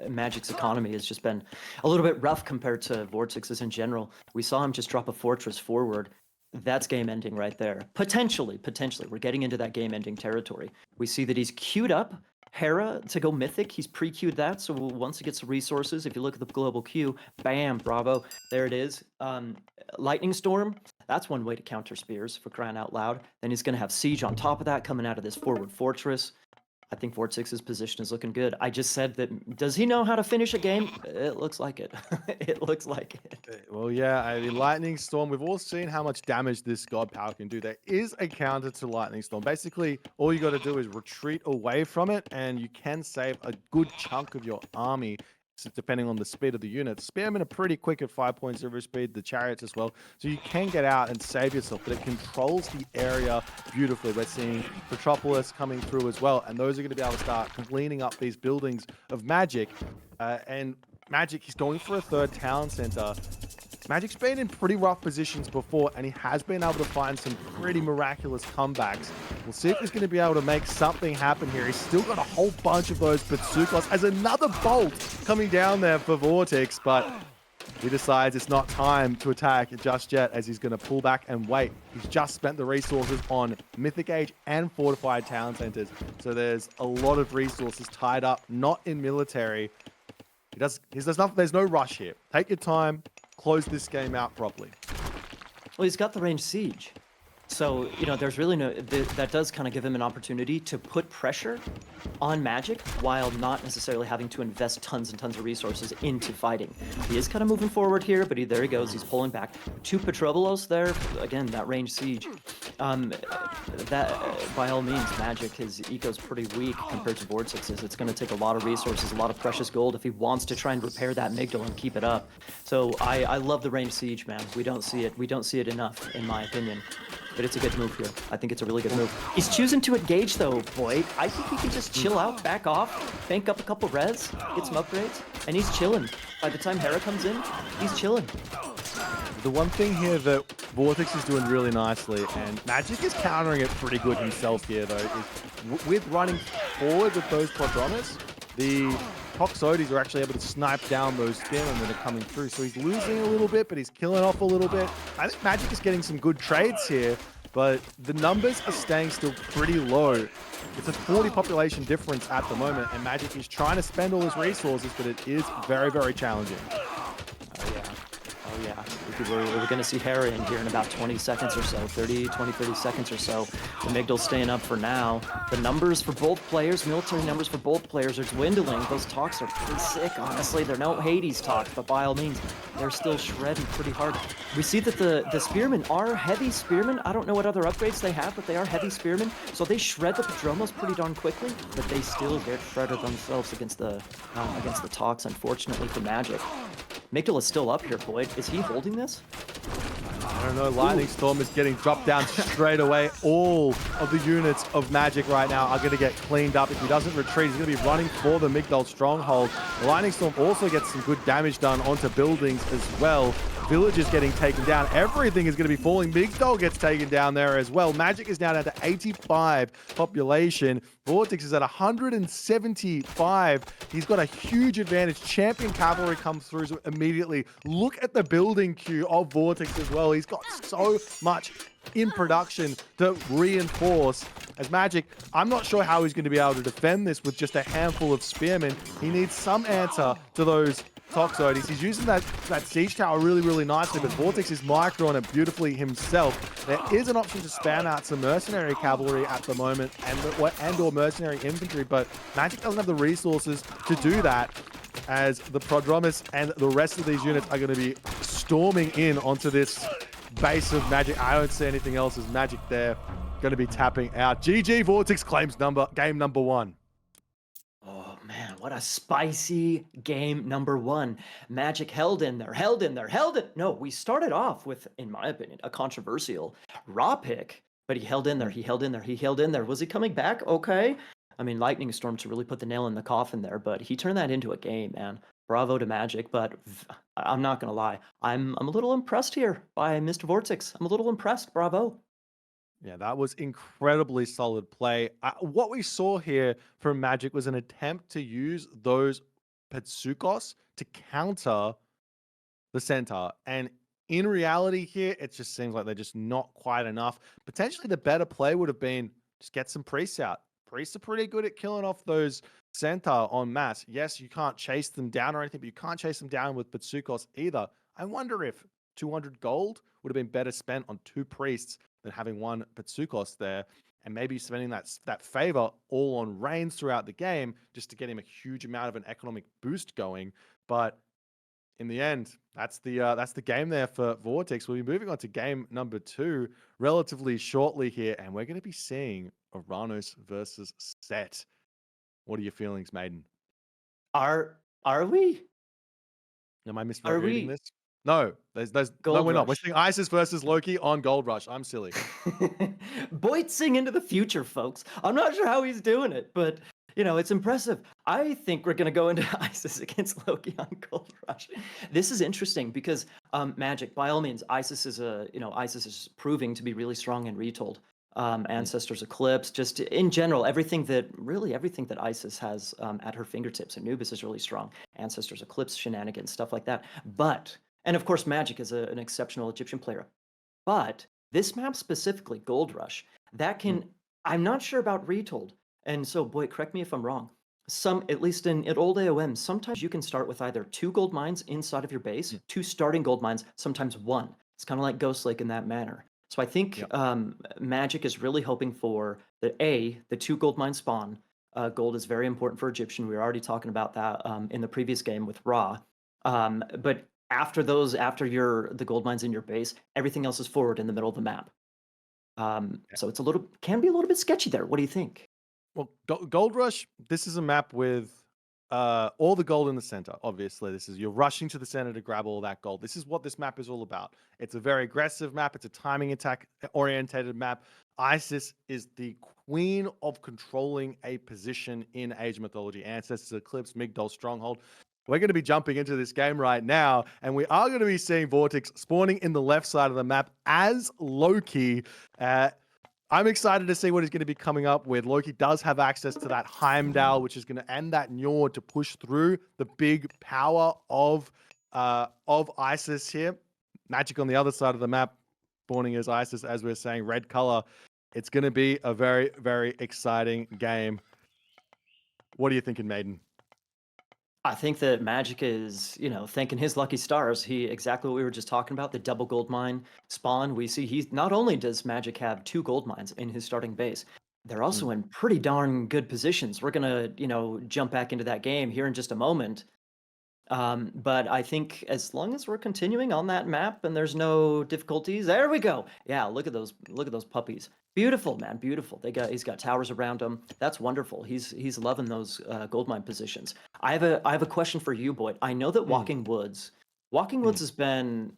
Magic's economy has just been a little bit rough compared to VortiX's in general. We saw him just drop a fortress forward. That's game ending right there. Potentially. We're getting into that game ending territory. We see that he's queued up Hera to go mythic. He's pre-queued that, so once he gets the resources, if you look at the global queue, bam, bravo, there it is. Lightning Storm, that's one way to counter spears, for crying out loud. Then he's going to have Siege on top of that, coming out of this forward fortress. I think VortiX's position is looking good. I just said that, does he know how to finish a game? It looks like it. It looks like it. Well, yeah, Lightning Storm, we've all seen how much damage this God Power can do. There is a counter to Lightning Storm. Basically, all you got to do is retreat away from it, and you can save a good chunk of your army depending on the speed of the units. Spearmen are pretty quick at 5.0 speed, the chariots as well. So you can get out and save yourself, but it controls the area beautifully. We're seeing Metropolis coming through as well, and those are going to be able to start cleaning up these buildings of Magic. And Magic, he's going for a third town center. Magic's been in pretty rough positions before, and he has been able to find some pretty miraculous comebacks. We'll see if he's going to be able to make something happen here. He's still got a whole bunch of those Bazookas as another bolt coming down there for VortiX, but he decides it's not time to attack just yet, as he's going to pull back and wait. He's just spent the resources on Mythic Age and Fortified Town Centers, so there's a lot of resources tied up, not in military. There's no rush here. Take your time. Close this game out properly. Well, he's got the range siege. So, you know, there's really no... that does kind of give him an opportunity to put pressure on Magic while not necessarily having to invest tons and tons of resources into fighting. He is kind of moving forward here, but there he goes. He's pulling back. 2 Petrobolos there. Again, that range siege. By all means, Magic, his eco's pretty weak compared to VortiX's. It's going to take a lot of resources, a lot of precious gold if he wants to try and repair that Migdal and keep it up. So I love the range siege, man. We don't see it enough, in my opinion. But it's a good move here. I think it's a really good move. He's choosing to engage, though, Boyd. I think he can just chill out, back off, bank up a couple res, get some upgrades, and he's chilling. By the time Hera comes in, he's chilling. The one thing here that VortiX is doing really nicely, and Magic is countering it pretty good himself here, though, is with running forward with those Prodromus, the Toxotes are actually able to snipe down those spearmen that are coming through. So he's losing a little bit, but he's killing off a little bit. I think Magic is getting some good trades here, but the numbers are staying still pretty low. It's a 40 population difference at the moment, and Magic is trying to spend all his resources, but it is very, very challenging. Oh yeah. We're going to see Hera in here in about 20 seconds or so, 30 seconds or so. The Migdal's staying up for now. The numbers for both players, military numbers for both players are dwindling. Those talks are pretty sick, honestly. They're no Hades talks, but by all means, they're still shredding pretty hard. We see that the spearmen are heavy spearmen. I don't know what other upgrades they have, but they are heavy spearmen. So they shred the Prodromos pretty darn quickly, but they still get shredded themselves against the talks, unfortunately for Magic. Migdal is still up here, Boyd. Is he holding this? I don't know. Lightning Storm is getting dropped down straight away. All of the units of Magic right now are going to get cleaned up. If he doesn't retreat, he's going to be running for the Migdal stronghold. The Lightning Storm also gets some good damage done onto buildings as well. Villages getting taken down. Everything is going to be falling. Migdal gets taken down there as well. Magic is now down to 85 population. VortiX is at 175. He's got a huge advantage. Champion Cavalry comes through immediately. Look at the building queue of VortiX as well. He's got so much in production to reinforce. As Magic, I'm not sure how he's going to be able to defend this with just a handful of spearmen. He needs some answer to those Toxotes. He's using that siege tower really, really nicely, but VortiX is microing it beautifully himself. There is an option to spam out some mercenary cavalry at the moment and or mercenary infantry, but Magic doesn't have the resources to do that, as the Prodromus and the rest of these units are going to be storming in onto this base of Magic. I don't see anything else as Magic there. Going to be tapping out. GG, VortiX claims game number 1. Oh man, what a spicy game number 1. Magic held in there. No, we started off with, in my opinion, a controversial raw pick, but he held in there. Was he coming back? Okay. I mean, Lightning Storm to really put the nail in the coffin there, but he turned that into a game, man. Bravo to Magic, but I'm not going to lie. I'm a little impressed here by Mr. VortiX. I'm a little impressed. Bravo. Yeah, that was incredibly solid play. What we saw here from Magic was an attempt to use those Petsukos to counter the Centaur. And in reality here, it just seems like they're just not quite enough. Potentially the better play would have been just get some priests out. Priests are pretty good at killing off those Centaur en masse. Yes, you can't chase them down or anything, but you can't chase them down with Petsukos either. I wonder if 200 gold would have been better spent on 2 priests than having 1 Petsukos there, and maybe spending that favor all on Reigns throughout the game just to get him a huge amount of an economic boost going. But in the end, that's the game there for VortiX. We'll be moving on to game number 2 relatively shortly here, and we're going to be seeing Uranus versus Set. What are your feelings, Maiden? Are we? Am I Are misreading we this? No, there's no, Gold we're not. We're Rush? seeing Isis versus Loki on Gold Rush. I'm silly. Boitsing into the future, folks. I'm not sure how he's doing it, but it's impressive. I think we're gonna go into Isis against Loki on Gold Rush. This is interesting because Magic, by all means, Isis is proving to be really strong in Retold. Ancestors Eclipse, just in general, everything that Isis has at her fingertips. Anubis is really strong. Ancestors Eclipse, shenanigans, stuff like that. And of course, Magic is an exceptional Egyptian player. But this map specifically, Gold Rush, that can, I'm not sure about Retold. And so, boy, correct me if I'm wrong. At least in old AOM, sometimes you can start with either 2 gold mines inside of your base, 2 starting gold mines, sometimes 1. It's kind of like Ghost Lake in that manner. So I think Magic is really hoping for the 2 gold mine spawn. Gold is very important for Egyptian. We were already talking about that in the previous game with Ra. But after the gold mines in your base, everything else is forward in the middle of the map. So it's can be a little bit sketchy there. What do you think? Well, Gold Rush, this is a map with all the gold in the center. Obviously, you're rushing to the center to grab all that gold. This is what this map is all about. It's a very aggressive map. It's a timing attack orientated map. Isis is the queen of controlling a position in Age of Mythology. Ancestors, Eclipse, Migdol, Stronghold. We're going to be jumping into this game right now, and we are going to be seeing VortiX spawning in the left side of the map as Loki. I'm excited to see what he's going to be coming up with. Loki does have access to that Heimdall, which is going to end that Njord to push through the big power of Isis here. Magic on the other side of the map, spawning as Isis, as we're saying, red color. It's going to be a very, very exciting game. What are you thinking, Maiden? I think that Magic is, thanking his lucky stars. Exactly what we were just talking about, the double gold mine spawn. We see not only does Magic have 2 gold mines in his starting base, they're also in pretty darn good positions. We're gonna, jump back into that game here in just a moment. But I think as long as we're continuing on that map and there's no difficulties, there we go. Yeah, look at those puppies. Beautiful, man, beautiful. He's got towers around him. That's wonderful. He's loving those gold mine positions. I have a question for you, Boyd. I know that Walking Woods has been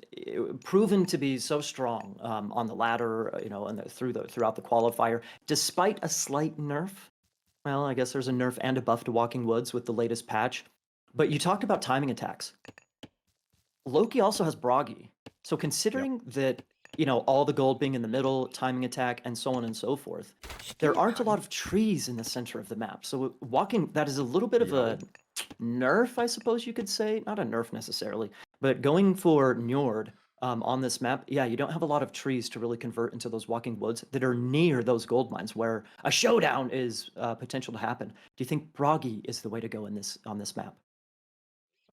proven to be so strong on the ladder, and throughout the qualifier, despite a slight nerf. Well, I guess there's a nerf and a buff to Walking Woods with the latest patch. But you talked about timing attacks. Loki also has Bragi. So considering that, all the gold being in the middle, timing attack, and so on and so forth, there aren't a lot of trees in the center of the map. So that is a little bit of a nerf, I suppose you could say. Not a nerf necessarily, but going for Njord on this map, you don't have a lot of trees to really convert into those Walking Woods that are near those gold mines where a showdown is potential to happen. Do you think Bragi is the way to go on this map?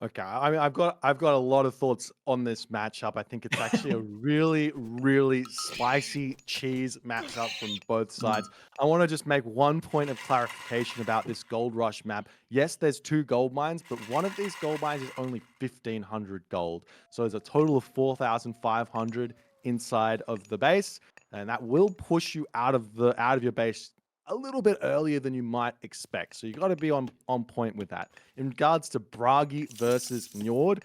Okay, I mean, I've got a lot of thoughts on this matchup. I think it's actually a really, really spicy cheese matchup from both sides. I want to just make one point of clarification about this Gold Rush map. Yes, there's 2 gold mines, but one of these gold mines is only 1,500 gold. So there's a total of 4,500 inside of the base, and that will push you out of your base a little bit earlier than you might expect. So you got to be on point with that. In regards to Bragi versus Njord,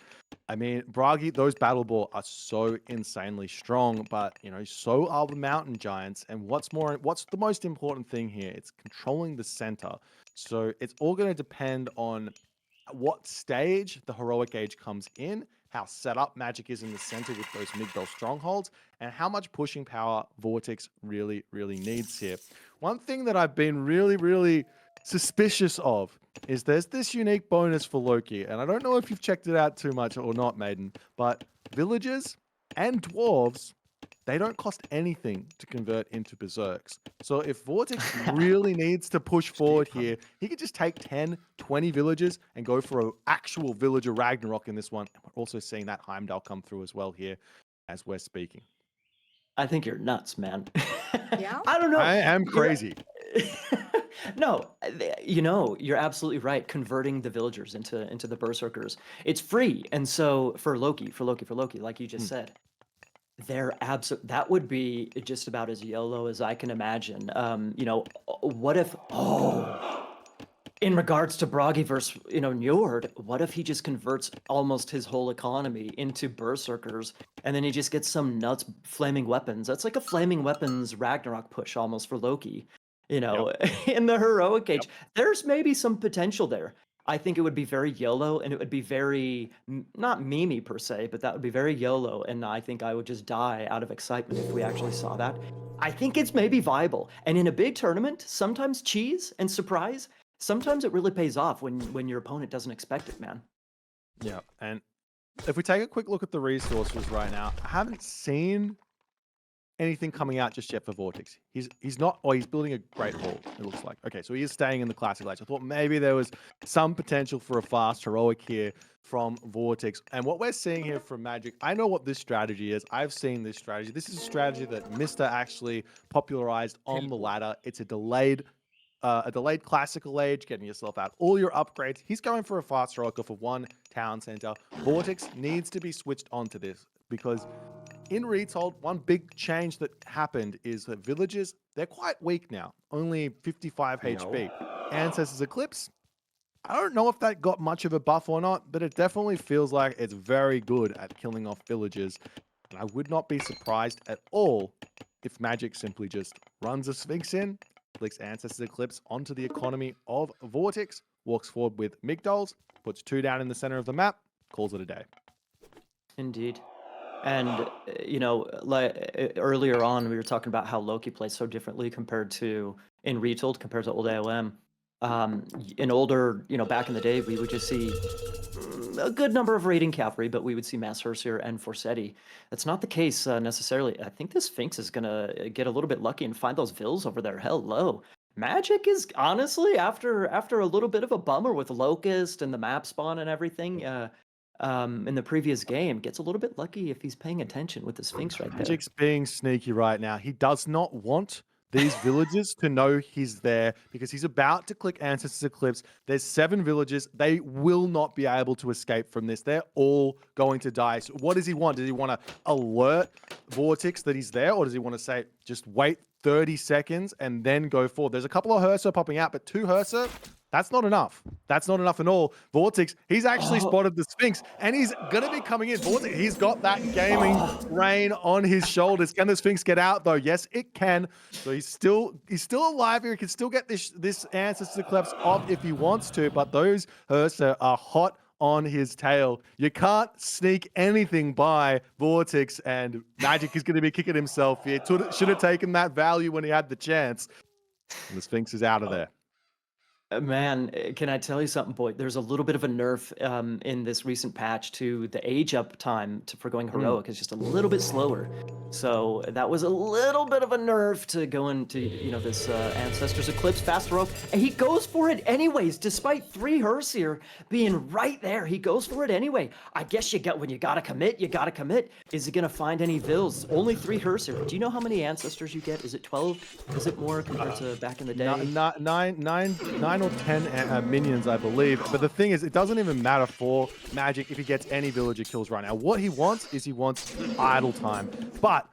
I mean, Bragi, those battle ball are so insanely strong, but so are the mountain giants. And what's the most important thing here? It's controlling the center. So it's all going to depend on what stage the heroic age comes in, how set up Magic is in the center with those Migdol strongholds, and how much pushing power VortiX really, really needs here. One thing that I've been really, really suspicious of is there's this unique bonus for Loki, and I don't know if you've checked it out too much or not, Maiden, but villagers and dwarves, they don't cost anything to convert into berserks. So if VortiX really needs to push forward here, he could just take 10, 20 villagers and go for an actual villager Ragnarok in this one. And we're also seeing that Heimdall come through as well here as we're speaking. I think you're nuts, man. Yeah? I don't know. I am crazy. No, you're absolutely right. Converting the villagers into the berserkers, it's free, and so for Loki, like you just said, that would be just about as YOLO as I can imagine. What if? Oh, In regards to Bragi versus, Njord, what if he just converts almost his whole economy into berserkers, and then he just gets some nuts flaming weapons? That's like a flaming weapons Ragnarok push almost for Loki, in the heroic age. There's maybe some potential there. I think it would be very YOLO, and it would be very not memey per se, but that would be very YOLO, and I think I would just die out of excitement if we actually saw that. I think it's maybe viable, and in a big tournament, sometimes cheese and surprise. Sometimes it really pays off when your opponent doesn't expect it, man. Yeah, and if we take a quick look at the resources right now, I haven't seen anything coming out just yet for VortiX. He's not, or he's building a great hall, it looks like. Okay, so he is staying in the classic age. I thought maybe there was some potential for a fast heroic here from VortiX. And what we're seeing here from Magic, I know what this strategy is. I've seen this strategy. This is a strategy that Mr. actually popularized on the ladder. It's a delayed classical age, getting yourself out all your upgrades. He's going for a fast heroic for one town center. VortiX needs to be switched onto this because in Retold, one big change that happened is that villages, they're quite weak now. Only 55 HP. Ancestors Eclipse, I don't know if that got much of a buff or not, but it definitely feels like it's very good at killing off villages. And I would not be surprised at all if Magic simply just runs a Sphinx in, flicks Ancestors Eclipse onto the economy of VortiX, walks forward with Migdols, puts 2 down in the center of the map, calls it a day. Indeed. And, like earlier on, we were talking about how Loki plays so differently compared to in Retold, compared to old AOM. In older, back in the day, we would just see a good number of raiding cavalry, but we would see Mass Hersier and Forsetti. That's not the case necessarily. I think this Sphinx is going to get a little bit lucky and find those Vills over there. Hello. Magic is honestly, after a little bit of a bummer with Locust and the map spawn and everything, in the previous game, gets a little bit lucky if he's paying attention with the Sphinx right there. Magic's being sneaky right now. He does not want these villages to know he's there because he's about to click Ancestors Eclipse. There's 7 villages. They will not be able to escape from this. They're all going to die. So what does he want? Does he want to alert VortiX that he's there, or does he want to say, just wait 30 seconds and then go forward? There's a couple of Hersa popping out, but 2 Hersa, that's not enough. That's not enough at all. VortiX, he's actually spotted the Sphinx, and he's going to be coming in. VortiX, he's got that gaming brain on his shoulders. Can the Sphinx get out, though? Yes, it can. So he's still alive here. He can still get this Ancestor Eclipse off if he wants to, but those Hersa are hot on his tail. You can't sneak anything by VortiX, and Magic is going to be kicking himself here. Should have taken that value when he had the chance. And the Sphinx is out of there. Man, can I tell you something, boy? There's a little bit of a nerf in this recent patch to the age up time for going heroic is just a little bit slower. So that was a little bit of a nerf to go into, this Ancestors Eclipse fast heroic. And he goes for it anyways, despite 3 Hersier being right there. He goes for it anyway. I guess when you gotta commit, you gotta commit. Is he gonna find any Vills? Only 3 Hersier. Do you know how many Ancestors you get? Is it 12? Is it more compared to back in the day? Nine or 10 minions, I believe. But the thing is, it doesn't even matter for Magic if he gets any villager kills right now. What he wants idle time. But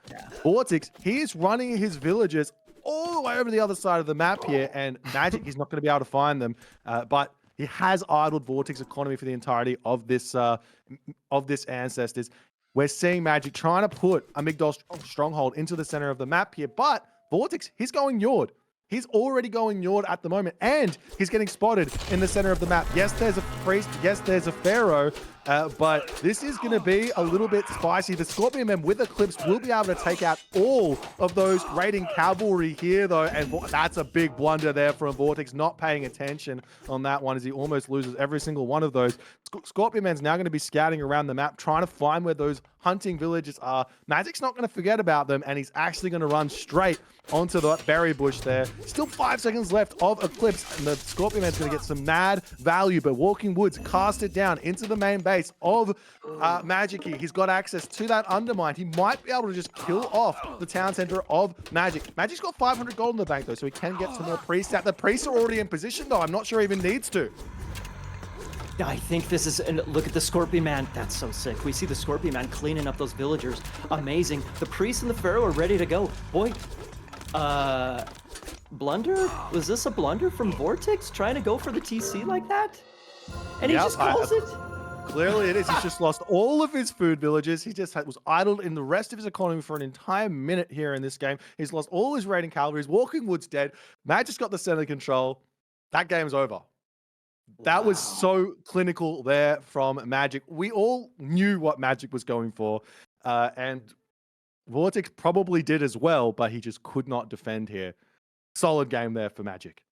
VortiX, he is running his villagers all the way over the other side of the map here, and Magic is not going to be able to find them. But he has idled VortiX economy for the entirety of this Ancestors. We're seeing Magic trying to put a Migdol stronghold into the center of the map here, but VortiX, he's going Njord. He's already going Njord at the moment, and he's getting spotted in the center of the map. Yes, there's a priest. Yes, there's a pharaoh, but this is going to be a little bit spicy. The Scorpion Men with Eclipse will be able to take out all of those raiding cavalry here, though, and that's a big blunder there from VortiX, not paying attention on that one as he almost loses every single one of those. Scorpion Man's now going to be scouting around the map, trying to find where those hunting villages are. Magic's not going to forget about them, and he's actually going to run straight onto the berry bush there. Still 5 seconds left of Eclipse, and the Scorpion Man's going to get some mad value, but Walking Woods cast it down into the main base of Magic. He's got access to that Undermine. He might be able to just kill off the town center of Magic. Magic's got 500 gold in the bank, though, so he can get some more priests out. The priests are already in position, though. I'm not sure he even needs to. I think this is, and look at the Scorpion Man. That's so sick. We see the Scorpion Man cleaning up those villagers. Amazing. The priest and the pharaoh are ready to go. Boy, blunder? Was this a blunder from VortiX trying to go for the TC like that? And he Yep, just calls it? Clearly it is. He's just lost all of his food villages. He just was idled in the rest of his economy for an entire minute here in this game. He's lost all his raiding cavalry. His walking wood's dead. Magic's got the center control. That game's over. That was so clinical there from Magic. We all knew what Magic was going for. And VortiX probably did as well, but he just could not defend here. Solid game there for Magic.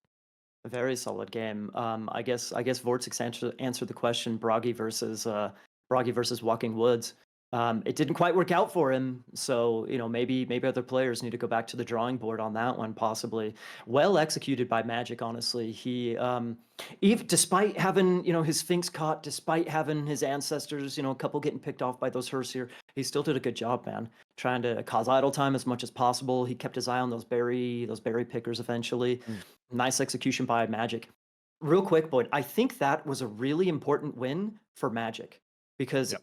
A very solid game. I guess VortiX answered the question. Bragi versus Walking Woods. It didn't quite work out for him, so maybe other players need to go back to the drawing board on that one. Possibly well executed by Magic. Honestly, he even despite having his Sphinx caught, despite having his ancestors a couple getting picked off by those Herseer, he still did a good job, man. Trying to cause idle time as much as possible. He kept his eye on those berry pickers eventually. Nice execution by Magic. Real quick, Boyd, I think that was a really important win for Magic because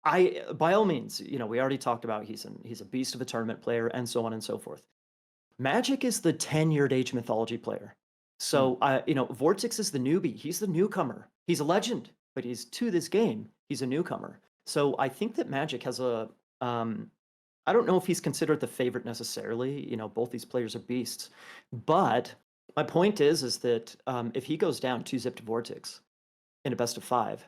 by all means, we already talked about he's a beast of a tournament player and so on and so forth. Magic is the tenured Age of Mythology player. So, VortiX is the newbie. He's the newcomer. He's a legend, but he's to this game. He's a newcomer. So I think that Magic has a, I don't know if he's considered the favorite necessarily. Both these players are beasts, but my point is that if he goes down 2-zip to VortiX in a best of 5,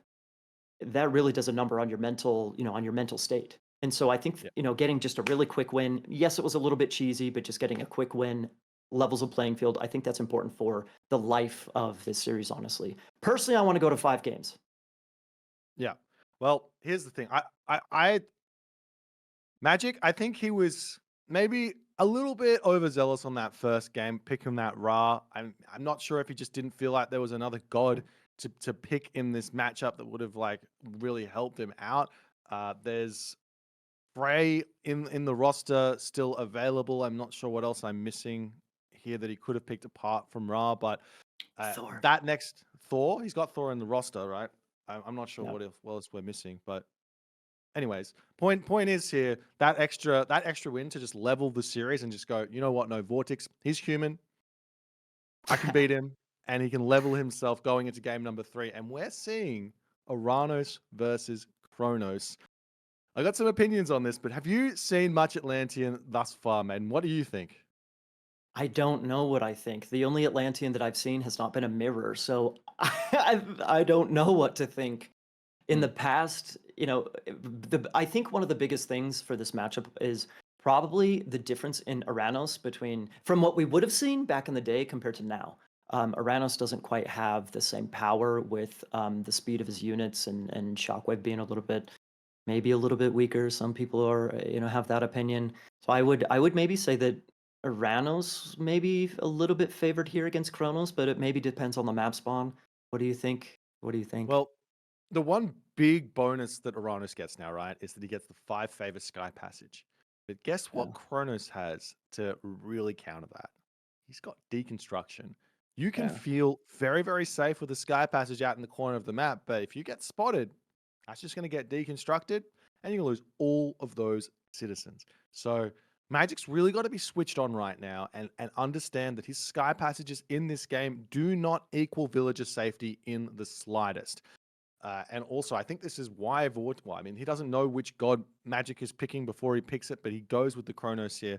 that really does a number on your mental, on your mental state. And so I think, getting just a really quick win, yes, it was a little bit cheesy, but just getting a quick win levels of playing field. I think that's important for the life of this series, honestly. Personally, I want to go to 5 games. Yeah. Well, here's the thing. Magic, I think he was maybe a little bit overzealous on that first game, picking that Ra. I'm not sure if he just didn't feel like there was another god to pick in this matchup that would have really helped him out. There's Frey in the roster still available. I'm not sure what else I'm missing here that he could have picked apart from Ra, but Thor. that next Thor, he's got Thor in the roster, right? I'm not sure what else we're missing, but anyways, point is here that extra win to just level the series and just go, you know what? No, VortiX, he's human. I can beat him, and he can level himself going into game number 3. And we're seeing Uranus versus Kronos. I got some opinions on this, but have you seen much Atlantean thus far, man? What do you think? I don't know what I think. The only Atlantean that I've seen has not been a mirror, so I don't know what to think. In the past, I think one of the biggest things for this matchup is probably the difference in Uranus from what we would have seen back in the day compared to now. Uranus doesn't quite have the same power with the speed of his units and Shockwave being maybe a little bit weaker. Some people are, have that opinion. So I would maybe say that Uranus maybe a little bit favored here against Kronos, but it maybe depends on the map spawn. What do you think? Well, the one big bonus that Uranus gets now, right, is that he gets the 5 favor Sky Passage. But guess what Kronos has to really counter that? He's got Deconstruction. You can feel very, very safe with the Sky Passage out in the corner of the map, but if you get spotted, that's just going to get deconstructed, and you're going to lose all of those citizens. So Magic's really got to be switched on right now and understand that his Sky Passages in this game do not equal villager safety in the slightest. And also, I think this is why I mean, he doesn't know which god Magic is picking before he picks it, but he goes with the Kronos here.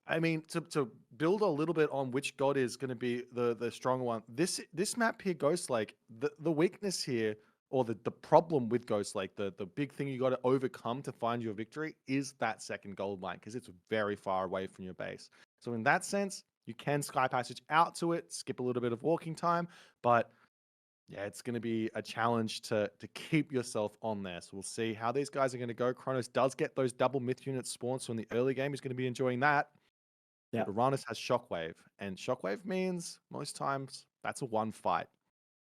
I mean, to build a little bit on which god is going to be the stronger one, this map here, Ghost Lake, the weakness here, or the problem with Ghost Lake, the big thing you got to overcome to find your victory is that second gold mine, because it's very far away from your base. So in that sense, you can Sky Passage out to it, skip a little bit of walking time, but yeah, it's going to be a challenge to keep yourself on there. So we'll see how these guys are going to go. Kronos does get those double myth units spawned, so in the early game, he's going to be enjoying that. Yeah. But Uranus has Shockwave, and Shockwave means most times that's a 1 fight.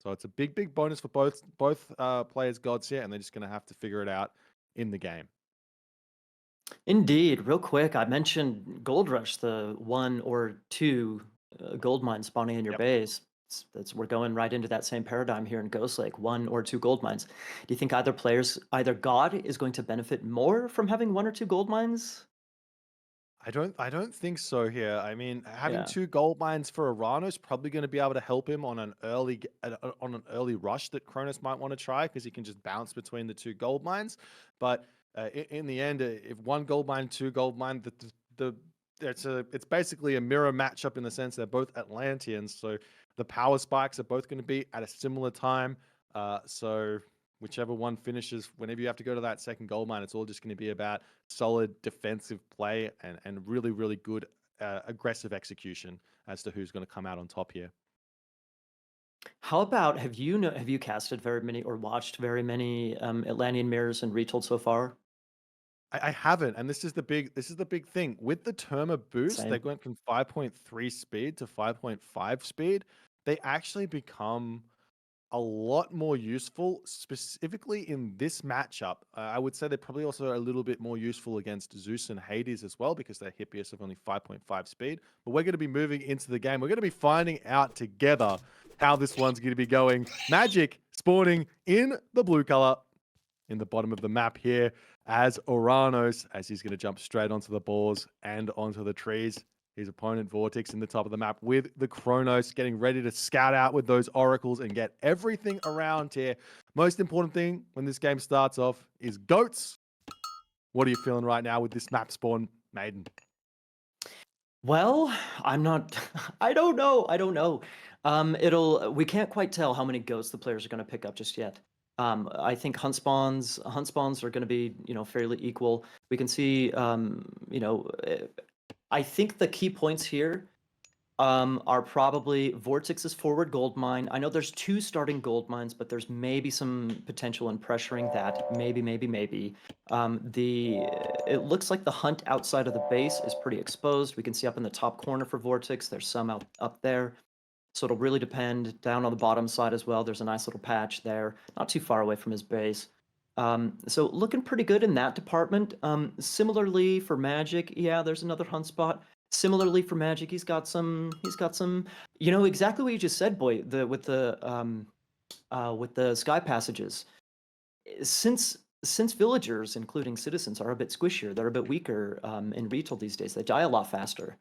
So it's a big bonus for both players' gods here, and they're just going to have to figure it out in the game. Indeed. Real quick, I mentioned Gold Rush, the 1 or 2 gold mines spawning in your base. We're going right into that same paradigm here in Ghost Lake, 1 or 2 gold mines. Do you think either god is going to benefit more from having 1 or 2 gold mines? I don't think so here. I mean, having Yeah. 2 gold mines for Arano is probably going to be able to help him on an on an early rush that Cronus might want to try because he can just bounce between the 2 gold mines. But in the end, if 1 gold mine, 2 gold mine, the it's basically a mirror matchup in the sense they're both Atlanteans, so the power spikes are both going to be at a similar time. So whichever one finishes, whenever you have to go to that second gold mine, it's all just going to be about solid defensive play and really, really good aggressive execution as to who's going to come out on top here. How about have you casted very many or watched very many Atlantean mirrors and Retold so far? I haven't, and this is the big thing with the Terma boost. They Same. went from 5.3 speed to 5.5 speed. They actually become a lot more useful, specifically in this matchup. I would say they're probably also a little bit more useful against Zeus and Hades as well because their Hippias have only 5.5 speed. But we're going to be moving into the game. We're going to be finding out together how this one's going to be going. Magic spawning in the blue color in the bottom of the map here as Oranos, as he's going to jump straight onto the balls and onto the trees. His opponent VortiX in the top of the map with the Chronos, getting ready to scout out with those oracles and get everything around here. Most important thing when this game starts off is goats. What are you feeling right now with this map spawn, Maiden? Well, I'm not. I don't know. I don't know. We can't quite tell how many ghosts the players are going to pick up just yet. I think hunt spawns are going to be, fairly equal. We can see, I think the key points here are probably Vortex's forward gold mine. I know there's 2 starting gold mines, but there's maybe some potential in pressuring that. Maybe. It looks like the hunt outside of the base is pretty exposed. We can see up in the top corner for Vortex, there's some up there. So it'll really depend. Down on the bottom side as well, there's a nice little patch there, not too far away from his base. So looking pretty good in that department. Similarly for Magic, yeah, there's another hunt spot. Similarly for Magic, he's got some, exactly what you just said, boy. With the sky passages, since villagers, including citizens, are a bit squishier, they're a bit weaker in Retold these days. They die a lot faster.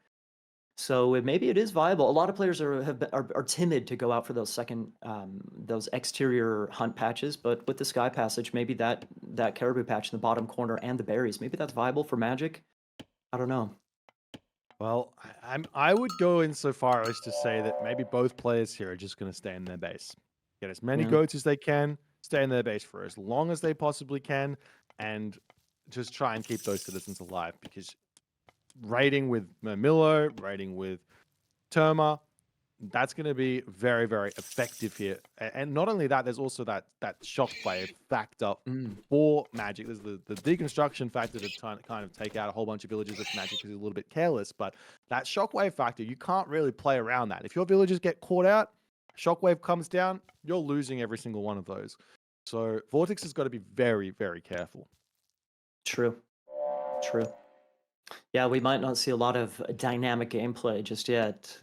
So maybe it is viable. A lot of players are timid to go out for those exterior hunt patches, but with the sky passage, maybe that caribou patch in the bottom corner and the berries, maybe that's viable for Magic. I don't know. Well, I would go in so far as to say that maybe both players here are just going to stay in their base, get as many Yeah. goats as they can, stay in their base for as long as they possibly can, and just try and keep those citizens alive. Because raiding with Mermillo, raiding with Terma, that's going to be very, very effective here. And not only that, there's also that shockwave factor Mm. for Magic. There's the deconstruction factor to kind of take out a whole bunch of villages if Magic is a little bit careless. But that shockwave factor, you can't really play around that. If your villagers get caught out, shockwave comes down, you're losing every single one of those. So VortiX has got to be very, very careful. True. Yeah, we might not see a lot of dynamic gameplay just yet,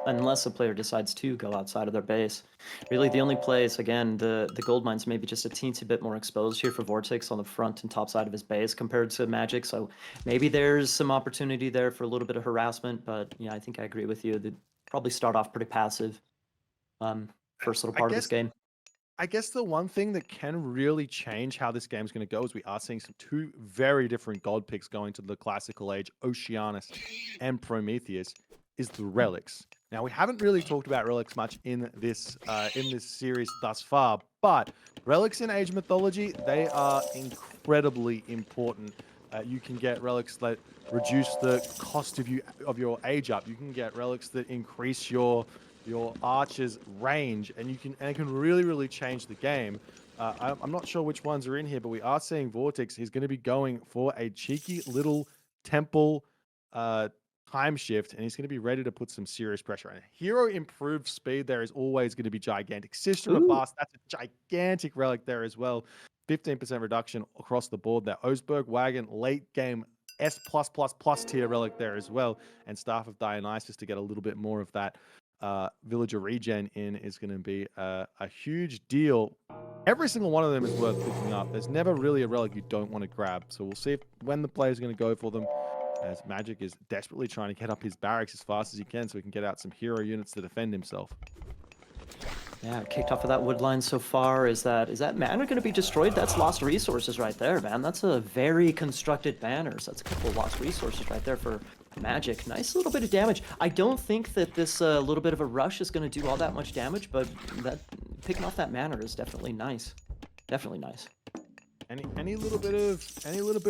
unless a player decides to go outside of their base. Really, the only place, again, the gold mines maybe just a teensy bit more exposed here for VortiX on the front and top side of his base compared to Magic. So maybe there's some opportunity there for a little bit of harassment. But yeah, I think I agree with you. They'd probably start off pretty passive first little I part of this guess game. I guess the one thing that can really change how this game's going to go is we are seeing some 2 very different god picks going to the classical age, Oceanus and Prometheus, is the relics. Now we haven't really talked about relics much in this series thus far, but relics in Age Mythology, they are incredibly important. You can get relics that reduce the cost of your age up. You can get relics that increase your archer's range, and it can really, really change the game. I'm not sure which ones are in here, but we are seeing VortiX. He's going to be going for a cheeky little temple time shift, and he's going to be ready to put some serious pressure on it. Hero improved speed there is always going to be gigantic. Sister of Ooh. Bast, that's a gigantic relic there as well. 15% reduction across the board there. Osberg Wagon, late game S+++ tier relic there as well. And Staff of Dionysus to get a little bit more of that villager regen in is going to be a huge deal. Every single one of them is worth picking up. There's never really a relic you don't want to grab. So we'll see when the player's going to go for them. as Magic is desperately trying to get up his barracks as fast as he can so he can get out some hero units to defend himself. Yeah, kicked off of that wood line so far. Is that banner going to be destroyed? That's lost resources right there, man. That's a very constructed banner. So that's a couple of lost resources right there for Magic. Nice little bit of damage. I don't think that this little bit of a rush is going to do all that much damage, but that picking off that banner is definitely nice. Definitely nice. Any little bit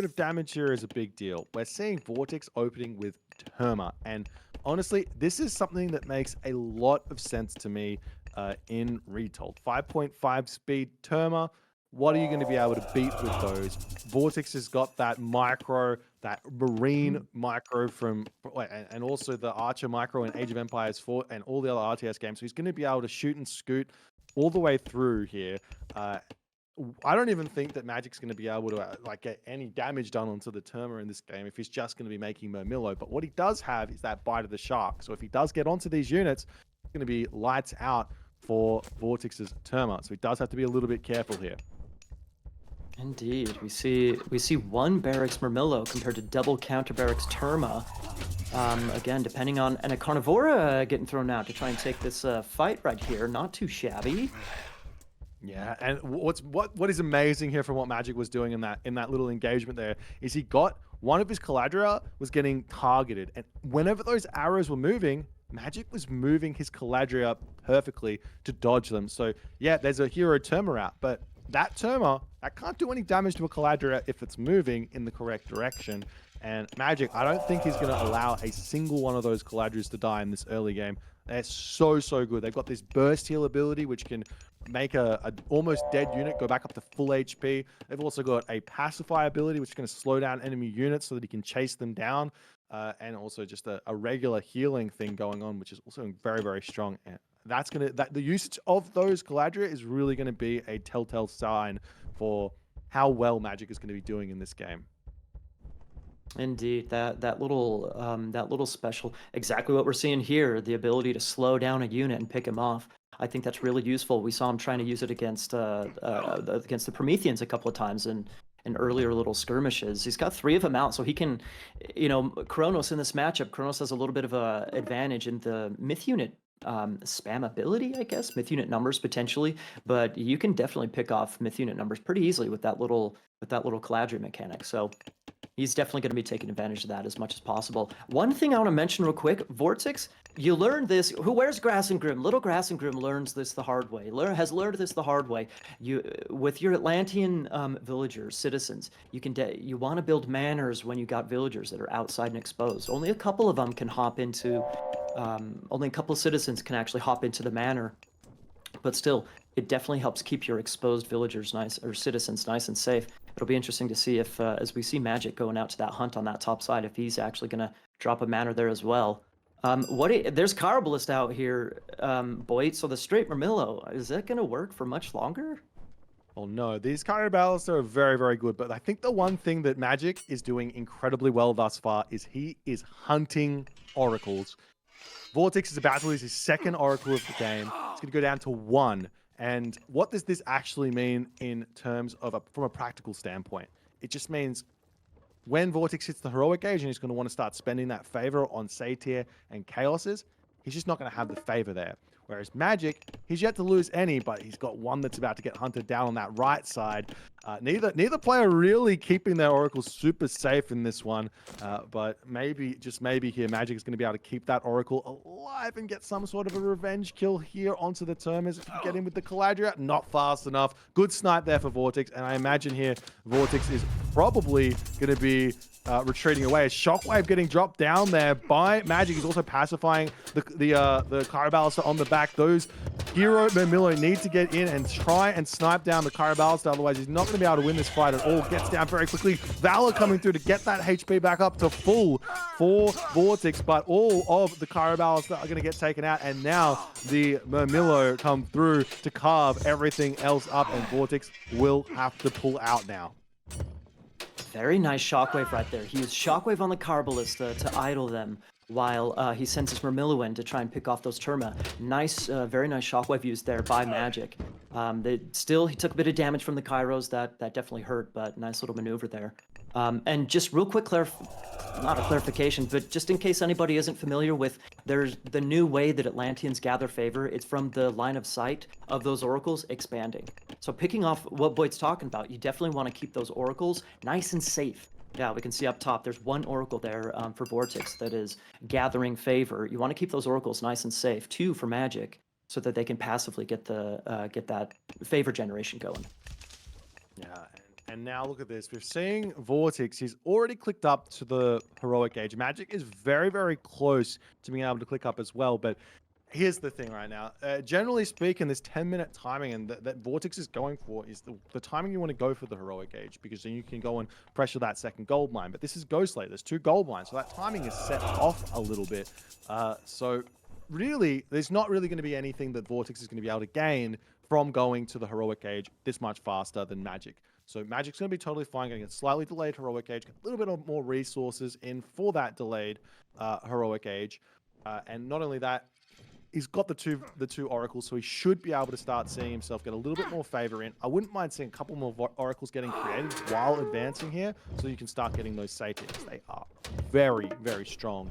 of damage here is a big deal. We're seeing VortiX opening with Terma, and honestly, this is something that makes a lot of sense to me in Retold. 5.5 speed Terma. What are you going to be able to beat with those? VortiX has got that micro, that marine micro from, and also the Archer micro in Age of Empires 4 and all the other RTS games. So he's going to be able to shoot and scoot all the way through here. I don't even think that Magic's going to be able to get any damage done onto the Terma in this game if he's just going to be making Mermillo. But what he does have is that bite of the shark. So if he does get onto these units, it's going to be lights out for VortiX's Terma. So he does have to be a little bit careful here. Indeed, we see one barracks Mermillo compared to double counter barracks Terma. Again, depending on, and a Carnivora getting thrown out to try and take this fight right here. Not too shabby. Yeah, and what is amazing here from what Magic was doing in that little engagement there is he got one of his Caladria was getting targeted, and whenever those arrows were moving, Magic was moving his Caladria perfectly to dodge them. So yeah, there's a hero Terma out, but that Terma that can't do any damage to a Caladria if it's moving in the correct direction. And Magic, I don't think he's going to allow a single one of those Caladrias to die in this early game. They're so good. They've got this burst heal ability, which can make a almost dead unit go back up to full HP. They've also got a pacify ability, which is going to slow down enemy units so that he can chase them down. And also just a regular healing thing going on, which is also very strong. And that's the usage of those Caladria is really going to be a telltale sign for how well Magic is going to be doing in this game. Indeed, that little special, exactly what we're seeing here, the ability to slow down a unit and pick him off. I think that's really useful. We saw him trying to use it against the Prometheans a couple of times in earlier little skirmishes. He's got 3 of them out, so he can, Kronos in this matchup, Kronos has a little bit of a advantage in the myth unit spam ability, I guess, myth unit numbers potentially, but you can definitely pick off myth unit numbers pretty easily with that little Caladria mechanic. So he's definitely going to be taking advantage of that as much as possible. One thing I want to mention real quick, VortiX, you learned this. Who wears Grass and Grim? Little Grass and Grim learns this the hard way. Has learned this the hard way. With your Atlantean villagers, citizens, you want to build manors when you got villagers that are outside and exposed. Only a couple of them can hop into. Only a couple of citizens can actually hop into the manor, but still, it definitely helps keep your exposed villagers citizens nice and safe. It'll be interesting to see if, as we see Magic going out to that hunt on that top side, if he's actually going to drop a manor there as well. There's Carabalist out here, Boyd. So the straight Mermillo, is that going to work for much longer? Oh no, these Carabalists are very good, but I think the one thing that Magic is doing incredibly well thus far is he is hunting oracles. VortiX is about to lose his 2nd oracle of the game. It's going to go down to 1. And what does this actually mean in terms of from a practical standpoint? It just means when VortiX hits the heroic gauge and he's going to want to start spending that favor on Satyr and Chaoses, he's just not going to have the favor there. Whereas Magic, he's yet to lose any, but he's got one that's about to get hunted down on that right side. Neither player really keeping their Oracle super safe in this one, but just maybe here, Magic is going to be able to keep that Oracle alive and get some sort of a revenge kill here onto the Termas. If you get in with the Caladria, not fast enough. Good snipe there for VortiX, and I imagine here, VortiX is probably going to be retreating away. A Shockwave getting dropped down there by Magic. He's also pacifying the Carabalista on the back. Those hero Mermillo need to get in and try and snipe down the Carabalista, otherwise he's not going to be able to win this fight at all. Gets down very quickly. Valor coming through to get that HP back up to full for VortiX, but all of the Carabalista are going to get taken out, and now the Mermillo come through to carve everything else up, and VortiX will have to pull out now. Very nice Shockwave right there. He used Shockwave on the Carbalista to idle them while he sends his Mermillo in to try and pick off those Terma. Nice, very nice Shockwave used there by Magic. He took a bit of damage from the Kairos. That definitely hurt, but nice little maneuver there. And just real quick not a clarification, but just in case anybody isn't familiar with, there's the new way that Atlanteans gather favor. It's from the line of sight of those oracles expanding. So picking off what Boyd's talking about, you definitely want to keep those oracles nice and safe. Yeah, we can see up top, there's one oracle there for VortiX that is gathering favor. You want to keep those oracles nice and safe. 2 for magic, so that they can passively get that favor generation going. Yeah, and now look at this. We're seeing VortiX. He's already clicked up to the heroic age. Magic is very, very close to being able to click up as well. But here's the thing right now. Generally speaking, this 10-minute timing and that VortiX is going for is the timing you want to go for the heroic age, because then you can go and pressure that second gold mine. But this is Ghostlight. There's 2 gold mines, so that timing is set off a little bit. So really, there's not really going to be anything that VortiX is going to be able to gain from going to the heroic age this much faster than Magic. So Magic's going to be totally fine getting a slightly delayed heroic age, a little bit of more resources in for that delayed heroic age. And not only that, he's got the two oracles, so he should be able to start seeing himself get a little bit more favor in. I wouldn't mind seeing a couple more oracles getting created while advancing here, so you can start getting those satyrs. They are very, very strong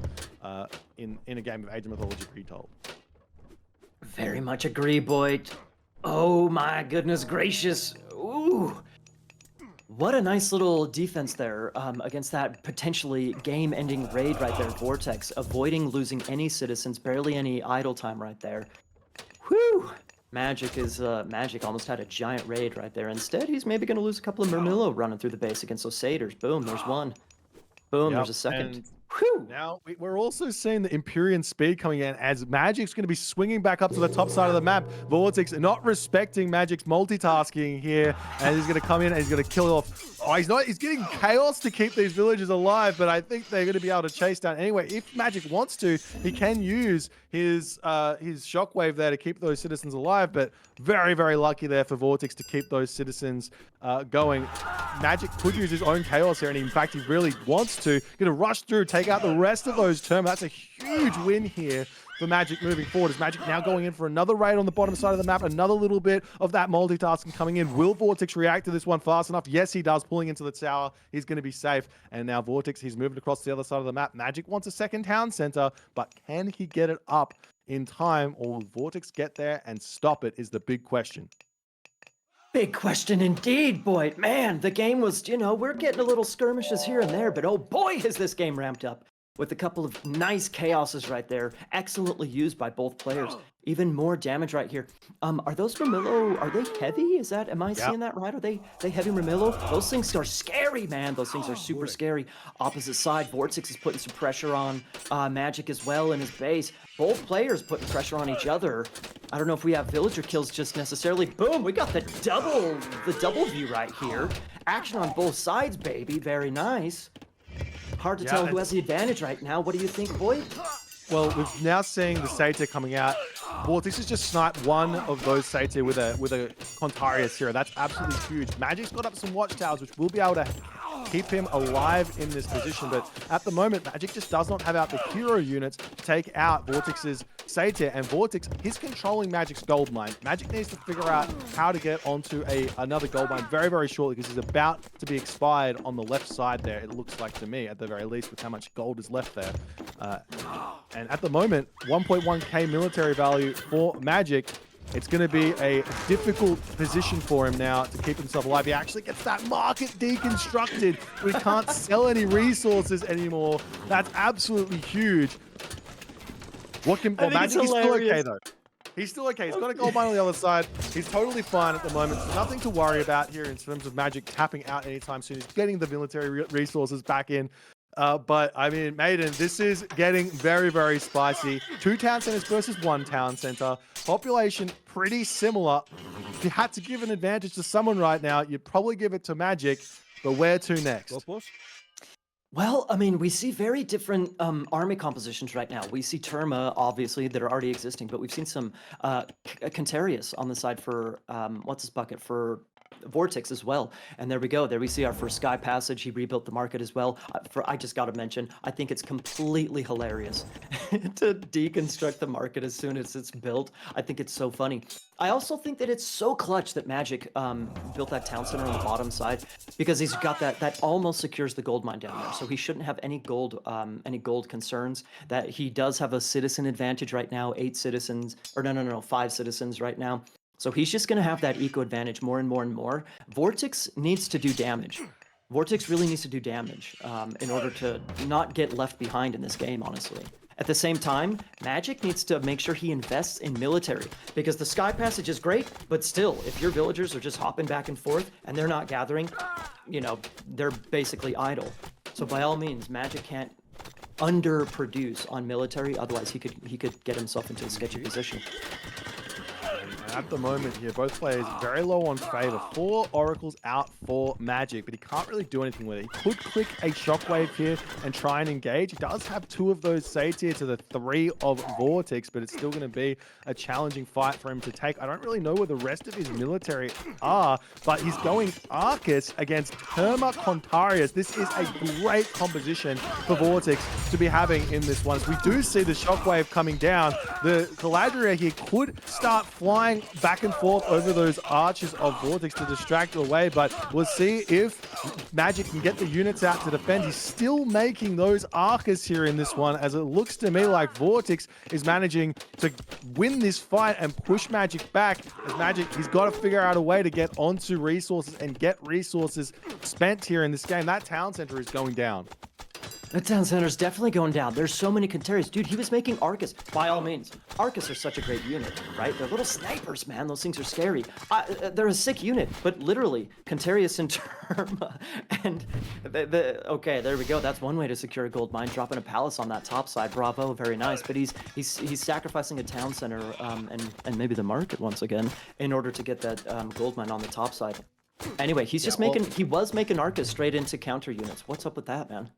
in a game of Age of Mythology Retold. Very much agree, Boyd. Oh my goodness gracious. Ooh. What a nice little defense there against that potentially game-ending raid right there, VortiX, avoiding losing any citizens, barely any idle time right there. Whew! Magic almost had a giant raid right there. Instead, he's maybe going to lose a couple of Murmillo running through the base against those satyrs. Boom, there's one. Boom, there's a second. And Whew! now we're also seeing the Empyrean speed coming in as Magic's going to be swinging back up to the top side of the map. VortiX not respecting Magic's multitasking here, and he's going to come in and he's going to kill off. Oh, he's getting chaos to keep these villagers alive, but I think they're going to be able to chase down anyway. If Magic wants to, he can use his shockwave there to keep those citizens alive, but very, very lucky there for VortiX to keep those citizens going. Magic could use his own chaos here, and in fact, he really wants to. Going to rush through, take out the rest of those terms. That's a huge win here for Magic moving forward. Is Magic now going in for another raid on the bottom side of the map? Another little bit of that multitasking coming in. Will VortiX react to this one fast enough? Yes, he does. Pulling into the tower. He's going to be safe. And now VortiX, he's moving across to the other side of the map. Magic wants a second town center, but can he get it up in time, or will VortiX get there and stop it is the big question. Big question indeed, Boyd. Man, the game was, we're getting a little skirmishes here and there, but oh boy, has this game ramped up with a couple of nice chaoses right there, excellently used by both players. Even more damage right here. Are those Murmillo, are they heavy? Am I seeing that right? Are they heavy Murmillo? Those things are scary, man. Those things are super scary. Opposite side, VortiX is putting some pressure on Magic as well in his base. Both players putting pressure on each other. I don't know if we have villager kills just necessarily. Boom, we got the double view right here. Action on both sides, baby. Very nice. Hard to tell who has the advantage right now. What do you think, Boyd? Well, we're now seeing the Satyr coming out. VortiX has just sniped one of those Satyr with a Contarius hero. That's absolutely huge. Magic's got up some watchtowers, which will be able to keep him alive in this position. But at the moment, Magic just does not have out the hero units to take out VortiX's Satyr. And VortiX, he's controlling Magic's gold mine. Magic needs to figure out how to get onto another gold mine very, very shortly, because he's about to be expired on the left side there, it looks like to me, at the very least, with how much gold is left there. And at the moment, 1.1k military value for Magic. It's going to be a difficult position for him now to keep himself alive. He actually gets that market deconstructed. We can't sell any resources anymore. That's absolutely huge. Magic is still okay, though. He's still okay. He's got a gold mine on the other side. He's totally fine at the moment. Nothing to worry about here in terms of Magic tapping out anytime soon. He's getting the military resources back in. But I mean, Maiden, this is getting very, very spicy. 2 town centers versus 1 town center. Population pretty similar. If you had to give an advantage to someone right now, you'd probably give it to Magic. But where to next? Well, I mean, we see very different army compositions right now. We see Terma, obviously, that are already existing, but we've seen some Contarius on the side for, what's this bucket? For VortiX as well. And there we go. There we see our first Sky Passage. He rebuilt the market as well. I just got to mention, I think it's completely hilarious to deconstruct the market as soon as it's built. I think it's so funny. I also think that it's so clutch that Magic built that town center on the bottom side, because he's got that almost secures the gold mine down there. So he shouldn't have any gold concerns. That he does have a citizen advantage right now, 8 citizens, or no, 5 citizens right now. So he's just going to have that eco advantage more and more and more. VortiX needs to do damage. VortiX really needs to do damage in order to not get left behind in this game, honestly. At the same time, Magic needs to make sure he invests in military, because the Sky Passage is great, but still, if your villagers are just hopping back and forth and they're not gathering, they're basically idle. So by all means, Magic can't underproduce on military, otherwise he could get himself into a sketchy position. At the moment here, both players very low on favor. 4 oracles out for Magic, but he can't really do anything with it. He could click a shockwave here and try and engage. He does have 2 of those saves here to the 3 of VortiX, but it's still going to be a challenging fight for him to take. I don't really know where the rest of his military are, but he's going Arcus against Terma Contarius. This is a great composition for VortiX to be having in this one. As we do see the shockwave coming down, the Galadriel here could start flying back and forth over those arches of VortiX to distract away, but we'll see if Magic can get the units out to defend. He's still making those Arcus here in this one, as it looks to me like VortiX is managing to win this fight and push Magic back. As Magic, he's got to figure out a way to get onto resources and get resources spent here in this game. That town center is going down. The town center's definitely going down. There's so many Contarius. Dude, he was making Arcus. By all means, Arcus are such a great unit, right? They're little snipers, man. Those things are scary. They're a sick unit, but literally, Contarius and Terma. And okay, there we go. That's one way to secure a gold mine, dropping a palace on that top side. Bravo, very nice. But he's sacrificing a town center and maybe the market once again in order to get that gold mine on the top side. Anyway, he was making Arcus straight into counter units. What's up with that, man?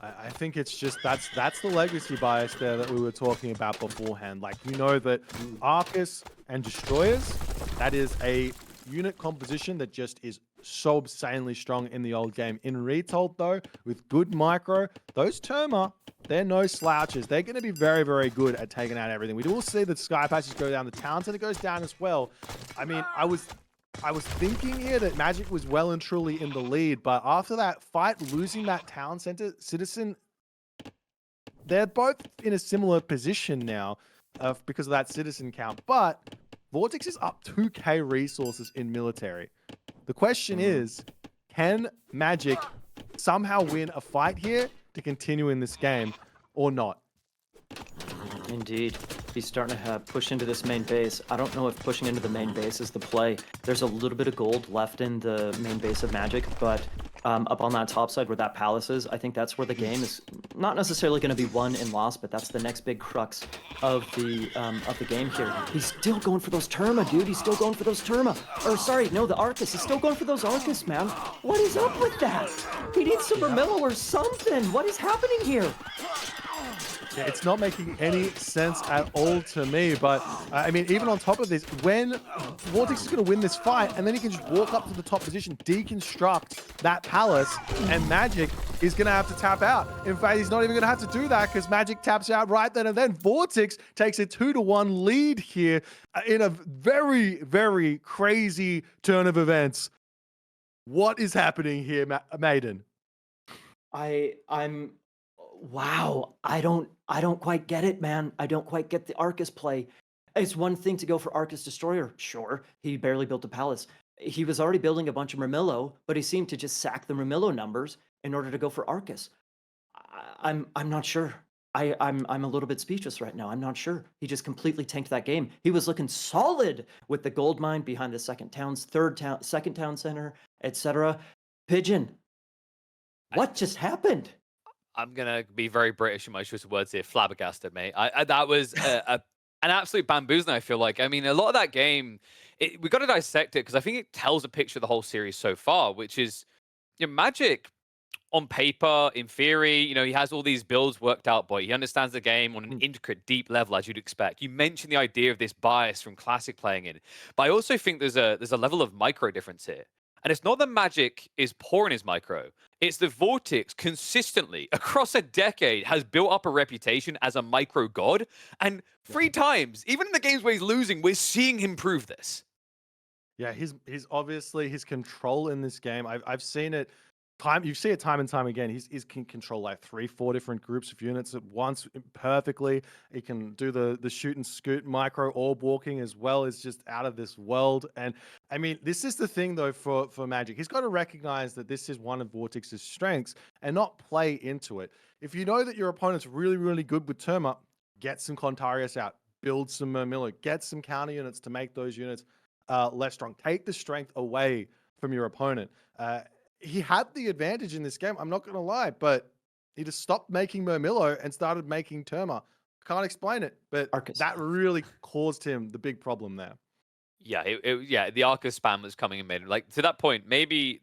I think it's just that's the legacy bias there that we were talking about beforehand. Like, that Arcus and Destroyers, that is a unit composition that just is so insanely strong in the old game. In Retold, though, with good micro, those Terma, they're no slouches. They're going to be very, very good at taking out everything. We will see the Sky Passage go down. The town center goes down as well. I mean, I was thinking here that Magic was well and truly in the lead, but after that fight, losing that town center citizen, they're both in a similar position now because of that citizen count. But VortiX is up 2k resources in military. The question is, can Magic somehow win a fight here to continue in this game or not? Indeed. He's starting to push into this main base. I don't know if pushing into the main base is the play. There's a little bit of gold left in the main base of Magic, but up on that top side where that palace is, I think that's where the game is not necessarily going to be won and lost, but that's the next big crux of the game here. He's still going for those Terma, dude. He's still going for those Terma. Or sorry, no, the Arcus. He's still going for those Arcus, man. What is up with that? He needs some Vermillo or something. What is happening here? Yeah, it's not making any sense at all to me, but I mean, even on top of this, when VortiX is going to win this fight, and then he can just walk up to the top position, deconstruct that palace, and Magic is going to have to tap out. In fact, he's not even going to have to do that because Magic taps out right then and then. VortiX takes a 2-1 lead here in a very, very crazy turn of events. What is happening here, Maiden? I'm wow, I don't quite get it, man. I don't quite get the Arcus play. It's one thing to go for Arcus Destroyer. Sure, he barely built a palace. He was already building a bunch of Murmillo, but he seemed to just sack the Murmillo numbers in order to go for Arcus. I'm not sure. I'm a little bit speechless right now. I'm not sure. He just completely tanked that game. He was looking solid with the gold mine behind the second town center, etc. Pigeon, what just happened? I'm gonna be very British in my choice of words here. Flabbergasted, mate. That was an absolute bamboozling. I feel like. I mean, a lot of that game, we got to dissect it because I think it tells a picture of the whole series so far, which is, Magic on paper, in theory, he has all these builds worked out, but he understands the game on an intricate, deep level, as you'd expect. You mentioned the idea of this bias from Classic playing in, but I also think there's a level of micro difference here. And it's not that Magic is poor in his micro. It's that VortiX consistently, across a decade, has built up a reputation as a micro god. And 3 times, even in the games where he's losing, we're seeing him prove this. Yeah, he's obviously his control in this game. I've seen it you see it time and time again. He's can control like 3-4 different groups of units at once perfectly. He can do the shoot and scoot micro orb walking as well. Is just out of this world. And I mean, this is the thing though for Magic. He's got to recognize that this is one of VortiX's strengths and not play into it. If you know that your opponent's really, really good with Terma, get some Contarius out, build some Murmillo, get some counter units to make those units less strong. Take the strength away from your opponent. He had the advantage in this game, I'm not going to lie, but he just stopped making Murmillo and started making Terma. Can't explain it, but Arcus. that really caused him the big problem there. Yeah, the Arcus spam was coming in mid. Like, to that point, maybe,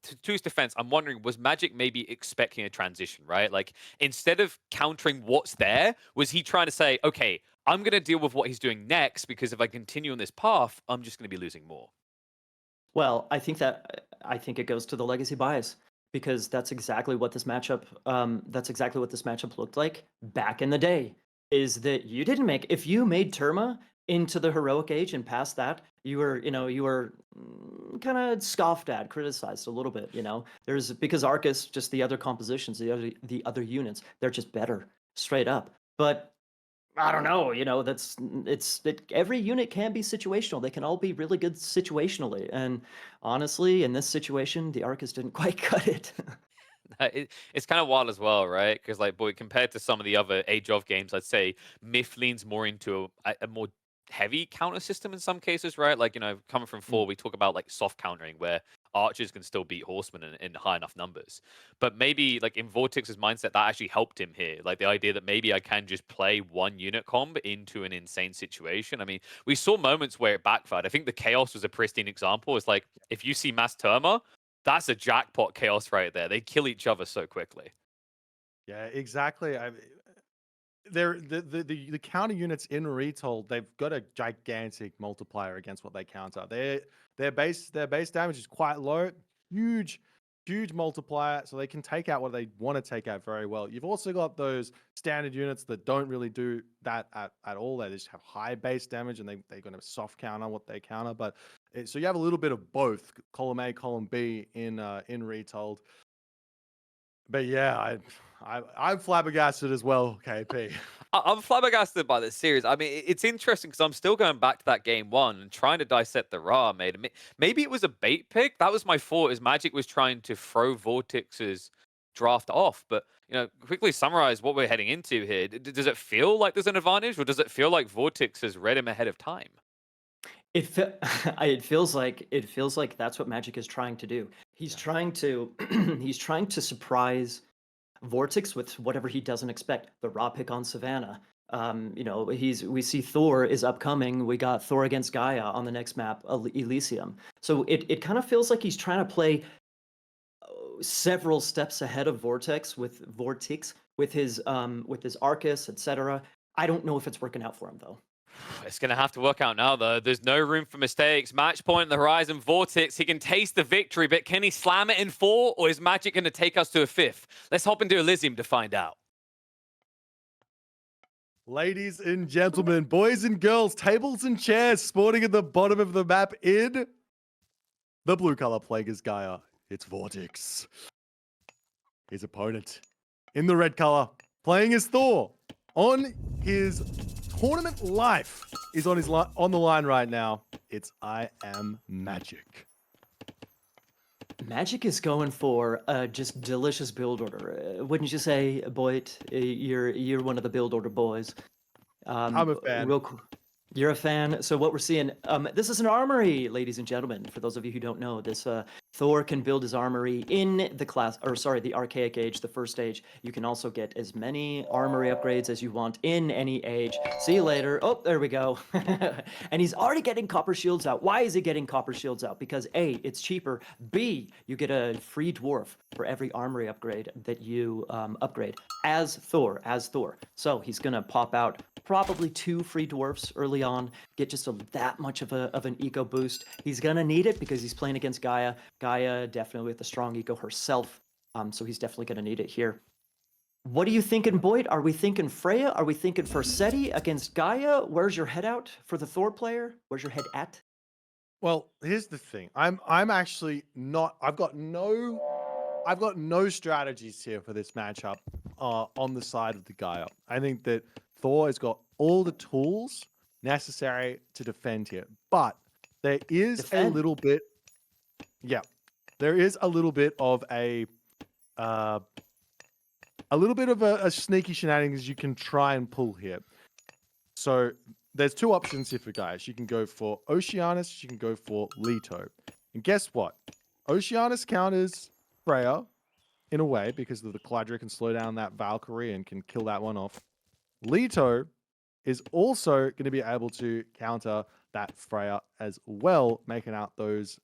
to his defense, I'm wondering, was Magic maybe expecting a transition, right? Like, instead of countering what's there, was he trying to say, okay, I'm going to deal with what he's doing next, because if I continue on this path, I'm just going to be losing more? Well, I think it goes to the legacy bias, because that's exactly what this matchup looked like back in the day. Is that you didn't make, if you made Terma into the heroic age and past that, you were kind of scoffed at, criticized a little bit. There's, because Arcus, just the other compositions, the other units, they're just better straight up. But I don't know, every unit can be situational. They can all be really good situationally. And honestly, in this situation, the Arcus didn't quite cut it. It's kind of wild as well, right? Because, like, boy, compared to some of the other Age of games, I'd say Myth leans more into a more heavy counter system in some cases, right? Like, coming from 4, we talk about like soft countering, where archers can still beat horsemen in high enough numbers. But maybe, like, in VortiX's mindset, that actually helped him here. Like, the idea that maybe I can just play one unit comb into an insane situation. I mean, we saw moments where it backfired. I think the Chaos was a pristine example. It's like, if you see Mass Terma, that's a jackpot Chaos right there. They kill each other so quickly. Yeah, exactly. The counter units in Retold, they've got a gigantic multiplier against what they counter. Their base damage is quite low, huge multiplier, so they can take out what they want to take out very well. You've also got those standard units that don't really do that at all. They just have high base damage, and they're going to soft counter what they counter. But so you have a little bit of both, column A, column B in Retold. But yeah, I'm flabbergasted as well, KP. I'm flabbergasted by this series. I mean, it's interesting because I'm still going back to that game 1 and trying to dissect the Ra made. Maybe it was a bait pick. That was my thought, is Magic was trying to throw VortiX's draft off. But, quickly summarize what we're heading into here. Does it feel like there's an advantage, or does it feel like VortiX has read him ahead of time? It feels like that's what Magic is trying to do. He's trying to surprise VortiX with whatever he doesn't expect. The Raw pick on Savannah. We see Thor is upcoming. We got Thor against Gaia on the next map, Elysium. So it kind of feels like he's trying to play several steps ahead of VortiX with his Arcus, etc. I don't know if it's working out for him though. It's going to have to work out now, though. There's no room for mistakes. Match point on the horizon. VortiX, he can taste the victory, but can he slam it in 4, or is Magic going to take us to a 5th? Let's hop into Elysium to find out. Ladies and gentlemen, boys and girls, tables and chairs sporting at the bottom of the map in the blue color Plague is Gaia. It's VortiX. His opponent in the red color, playing as Thor. On his tournament life is on the line right now. It's IamMagic. Magic is going for just delicious build order. Wouldn't you say, Boyd? You're one of the build order boys. I'm a fan. You're a fan. So what we're seeing, this is an armory, ladies and gentlemen. For those of you who don't know, this Thor can build his armory in the the Archaic Age, the first age. You can also get as many armory upgrades as you want in any age. See you later. Oh, there we go. And he's already getting copper shields out. Why is he getting copper shields out? Because A, it's cheaper. B, you get a free dwarf for every armory upgrade that you upgrade as Thor. So he's gonna pop out probably 2 free dwarfs early on, get just that much of an eco boost. He's gonna need it because he's playing against Gaia. Gaia definitely with a strong eco herself, so he's definitely gonna need it here. What are you thinking, Boyd? Are we thinking Freya? Are we thinking Forseti against Gaia? Where's your head out for the Thor player? Where's your head at? Well, here's the thing. I'm actually not. I've got no strategies here for this matchup on the side of the Gaia. I think that Thor has got all the tools necessary to defend here, but there is a little bit. Yeah, there is a little bit of a sneaky shenanigans you can try and pull here. So there's 2 options here for guys. You can go for Oceanus, you can go for Leto. And guess what? Oceanus counters Freya in a way because of the Cladra can slow down that Valkyrie and can kill that one off. Leto is also going to be able to counter that Freya as well, making those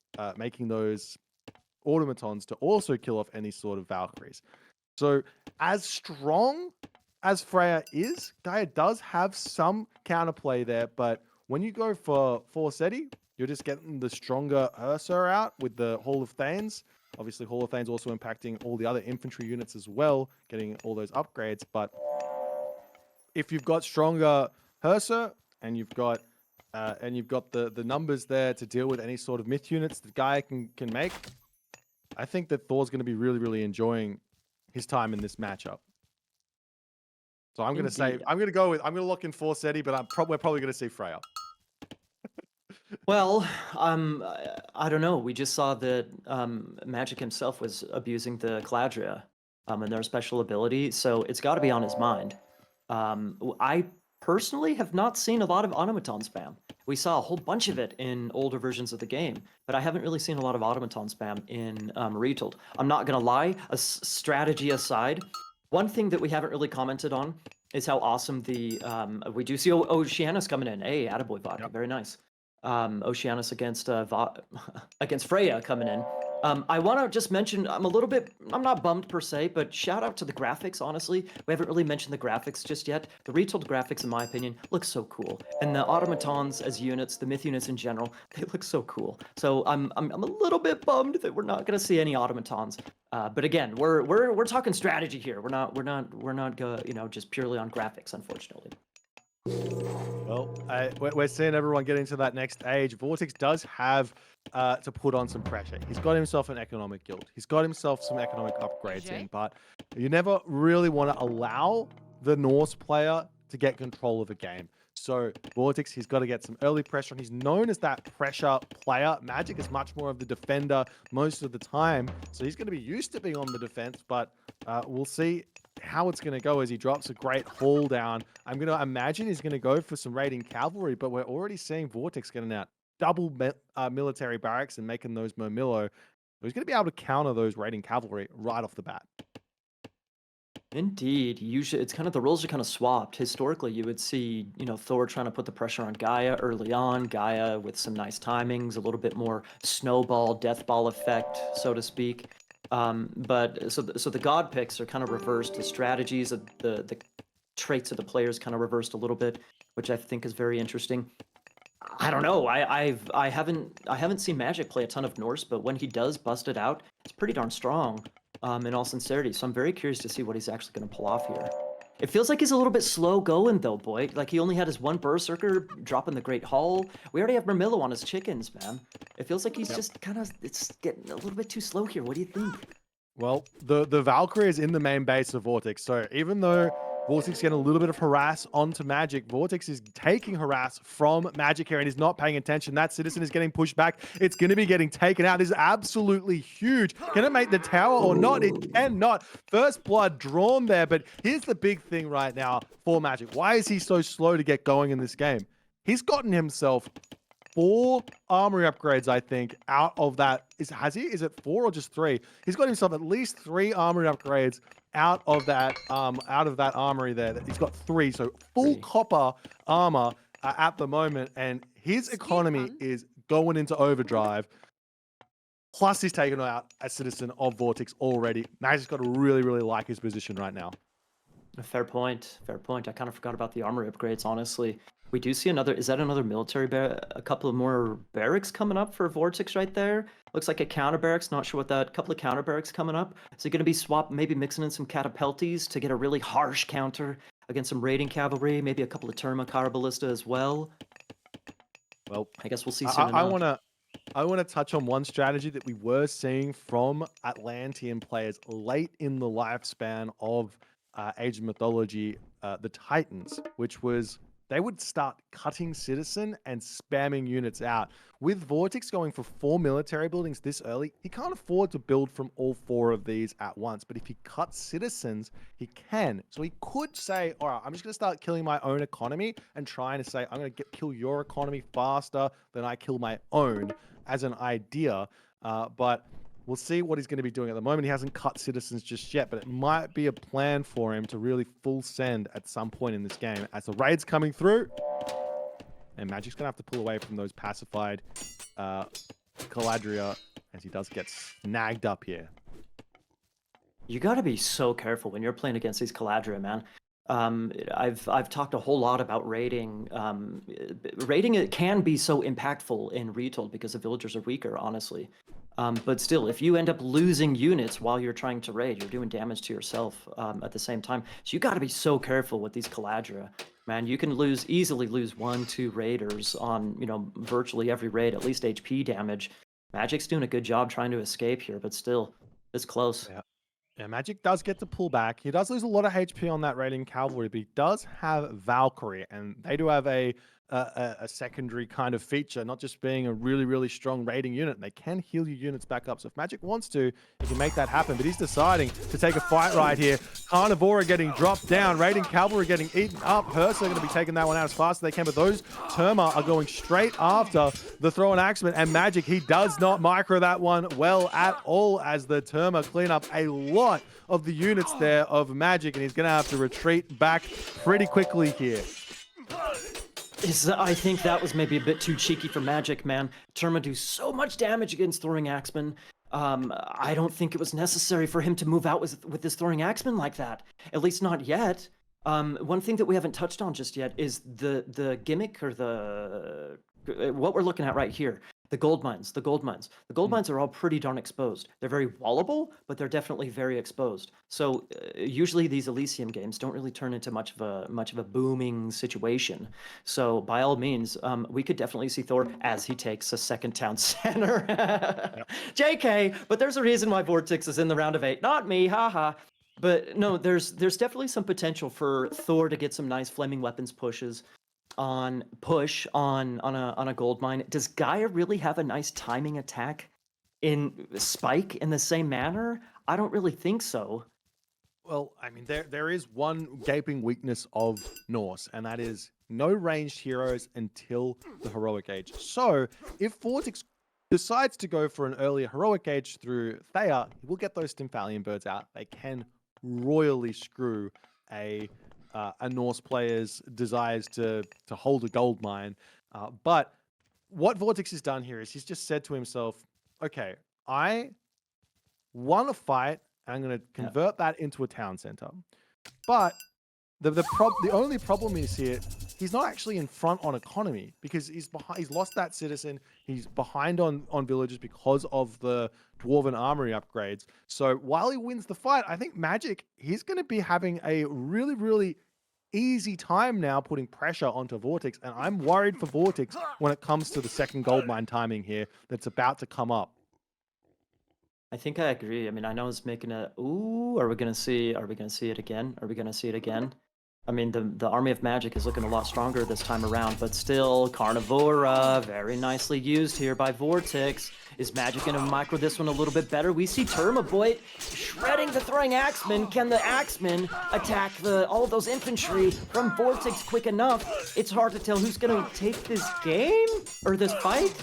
automatons to also kill off any sort of Valkyries. So as strong as Freya is, Gaia does have some counterplay there, but when you go for Forseti, you're just getting the stronger Ursa out with the Hall of Thanes. Obviously, Hall of Thanes also impacting all the other infantry units as well, getting all those upgrades. But if you've got stronger Ursa and you've got the numbers there to deal with any sort of myth units that Gaia can make, I think that Thor's going to be really, really enjoying his time in this matchup. So I'm going to lock in Forseti, but we're probably going to see Freya. Well, I don't know. We just saw that Magic himself was abusing the Cladria and their special ability, so it's got to be on his mind. I personally have not seen a lot of automaton spam. We saw a whole bunch of it in older versions of the game, but I haven't really seen a lot of automaton spam in Retold. I'm not gonna lie, strategy aside, one thing that we haven't really commented on is how awesome the we do see Oceanus coming in. Hey, attaboy Vodka, Yep. very nice. Oceanus against against Freya coming in. I want to just mention, I'm not bummed per se, but shout out to the graphics, honestly. We haven't really mentioned the graphics just yet. The Retold graphics, in my opinion, look so cool. And the automatons as units, the myth units in general, they look so cool. So I'm a little bit bummed that we're not going to see any automatons. But again, we're talking strategy here. We're not just purely on graphics, unfortunately. Well, we're seeing everyone get into that next age. VortiX does have to put on some pressure. He's got himself an economic guild. He's got himself some economic upgrades in, but you never really want to allow the Norse player to get control of a game. So VortiX, he's got to get some early pressure on. He's known as that pressure player. Magic is much more of the defender most of the time. So he's going to be used to being on the defense, but we'll see how it's going to go as he drops a great haul down. I'm going to imagine he's going to go for some raiding cavalry, but we're already seeing VortiX getting out double military barracks and making those Mermillo. So he's going to be able to counter those raiding cavalry right off the bat. Indeed, usually it's kind of the roles are kind of swapped. Historically, you would see, Thor trying to put the pressure on Gaia early on, Gaia with some nice timings, a little bit more snowball, death ball effect, so to speak. But so the god picks are kind of reversed. The strategies of the traits of the players kind of reversed a little bit, which I think is very interesting. I don't know. I haven't seen Magic play a ton of Norse, but when he does bust it out, it's pretty darn strong. In all sincerity, so I'm very curious to see what he's actually going to pull off here. It feels like he's a little bit slow going though, boy. Like he only had his one Berserker dropping the Great Hall. We already have Mermillo on his chickens, man. It feels like he's just it's getting a little bit too slow here. What do you think? Well, the Valkyrie is in the main base of VortiX, so even though VortiX getting a little bit of harass onto Magic, VortiX is taking harass from Magic here and is not paying attention. That citizen is getting pushed back. It's going to be getting taken out. This is absolutely huge. Can it make the tower or not? It cannot. First blood drawn there, but here's the big thing right now for Magic. Why is he so slow to get going in this game? He's gotten himself 4 armory upgrades, I think, out of that. Has he? Is it 4 or just 3? He's got himself at least 3 armory upgrades out of that armory there. He's got 3, so full 3. copper armor at the moment, and his economy is going into overdrive. Plus, he's taken out a citizen of VortiX already. Magic's got to really, really like his position right now. Fair point. Fair point. I kind of forgot about the armor upgrades, honestly. We do see another, is that another military a couple of more barracks coming up for VortiX right there? Looks like a counter barracks, not sure what that, couple of counter barracks coming up. Is it going to be maybe mixing in some catapulties to get a really harsh counter against some raiding cavalry, maybe a couple of Terma Caraballista as well? Well, I guess we'll see soon enough. I want to touch on one strategy that we were seeing from Atlantean players late in the lifespan of Age of Mythology, the Titans, which was they would start cutting citizen and spamming units out. With VortiX going for 4 military buildings this early, he can't afford to build from all 4 of these at once. But if he cuts citizens, he can. So he could say, all right, I'm just going to start killing my own economy and trying to say, I'm going to kill your economy faster than I kill my own as an idea. But we'll see what he's going to be doing. At the moment, he hasn't cut citizens just yet, but it might be a plan for him to really full send at some point in this game. As the raid's coming through, and Magic's going to have to pull away from those pacified Caladria as he does get snagged up here. You got to be so careful when you're playing against these Caladria, man. I've talked a whole lot about raiding. Raiding it can be so impactful in Retold because the villagers are weaker, honestly. But still, if you end up losing units while you're trying to raid, you're doing damage to yourself at the same time. So you got to be so careful with these Caladria. Man, you can easily lose 1-2 raiders on, virtually every raid, at least HP damage. Magic's doing a good job trying to escape here, but still, it's close. Yeah, Magic does get to pull back. He does lose a lot of HP on that raiding cavalry, but he does have Valkyrie, and they do have a secondary kind of feature, not just being a really, really strong raiding unit. They can heal your units back up. So if Magic wants to, he can make that happen, but he's deciding to take a fight right here. Carnivora getting dropped down, raiding cavalry getting eaten up. Hurst are going to be taking that one out as fast as they can, but those Terma are going straight after the throw and axeman, and Magic, he does not micro that one well at all as the Terma clean up a lot of the units there of Magic, and he's going to have to retreat back pretty quickly here. I think that was maybe a bit too cheeky for Magic, man. Terma do so much damage against Throwing Axeman. I don't think it was necessary for him to move out with this Throwing Axeman like that. At least not yet. One thing that we haven't touched on just yet is the gimmick or what we're looking at right here. The gold mines. The gold mines are all pretty darn exposed. They're very wallable, but they're definitely very exposed. So usually these Elysium games don't really turn into much of a booming situation. So by all means, we could definitely see Thor as he takes a second town center. JK, but there's a reason why VortiX is in the round of 8, not me, haha. But no, there's definitely some potential for Thor to get some nice flaming weapons pushes on a gold mine. Does Gaia really have a nice timing attack in Spike in the same manner? I don't really think so. Well, I mean, there is one gaping weakness of Norse, and that is no ranged heroes until the heroic age. So if VortiX decides to go for an earlier heroic age through Thea, he will get those Stymphalian birds out. They can royally screw a Norse player's desires to hold a gold mine. But what VortiX has done here is he's just said to himself, okay, I want to fight, and I'm going to convert that into a town center. But the only problem is here, he's not actually in front on economy because he's lost that citizen. He's behind on villages because of the Dwarven Armory upgrades. So while he wins the fight, I think Magic, he's going to be having a really, really easy time now putting pressure onto VortiX. And I'm worried for VortiX when it comes to the second gold mine timing here that's about to come up. I think I agree. I mean, I know it's making a ooh. Are we gonna see it again? Are we gonna see it again? I mean, the Army of Magic is looking a lot stronger this time around, but still, Carnivora, very nicely used here by VortiX. Is Magic going to micro this one a little bit better? We see Termaboy shredding the throwing axeman. Can the axeman attack all of those infantry from VortiX quick enough? It's hard to tell who's going to take this game or this fight.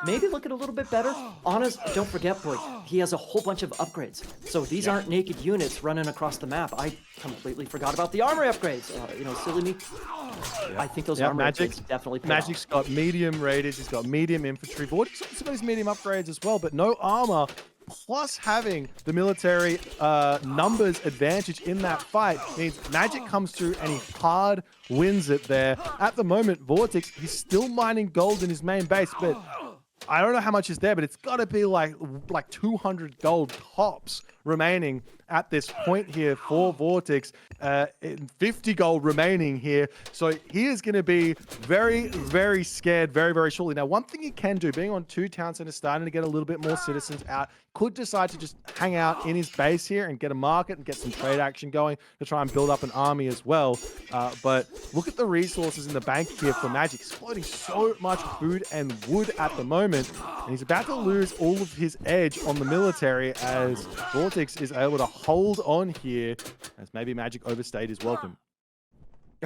Maybe look at a little bit better. Honest, don't forget, boy, he has a whole bunch of upgrades. So these aren't naked units running across the map. I completely forgot about the armor upgrades. You know, silly me. I think those armor upgrades definitely pay off. Magic's got medium raiders, he's got medium infantry. VortiX also got his medium upgrades as well, but no armor. Plus having the military numbers advantage in that fight means Magic comes through and he hard wins it there. At the moment, VortiX, he's still mining gold in his main base, but I don't know how much is there, but it's got to be like 200 gold tops remaining at this point here for VortiX. 50 gold remaining here. So he is going to be very, very scared very, very shortly. Now, one thing he can do, being on 2 town centers, starting to get a little bit more citizens out, could decide to just hang out in his base here and get a market and get some trade action going to try and build up an army as well. But look at the resources in the bank here for Magic. He's floating so much food and wood at the moment, and he's about to lose all of his edge on the military as VortiX is able to hold on here, as maybe Magic overstayed his welcome.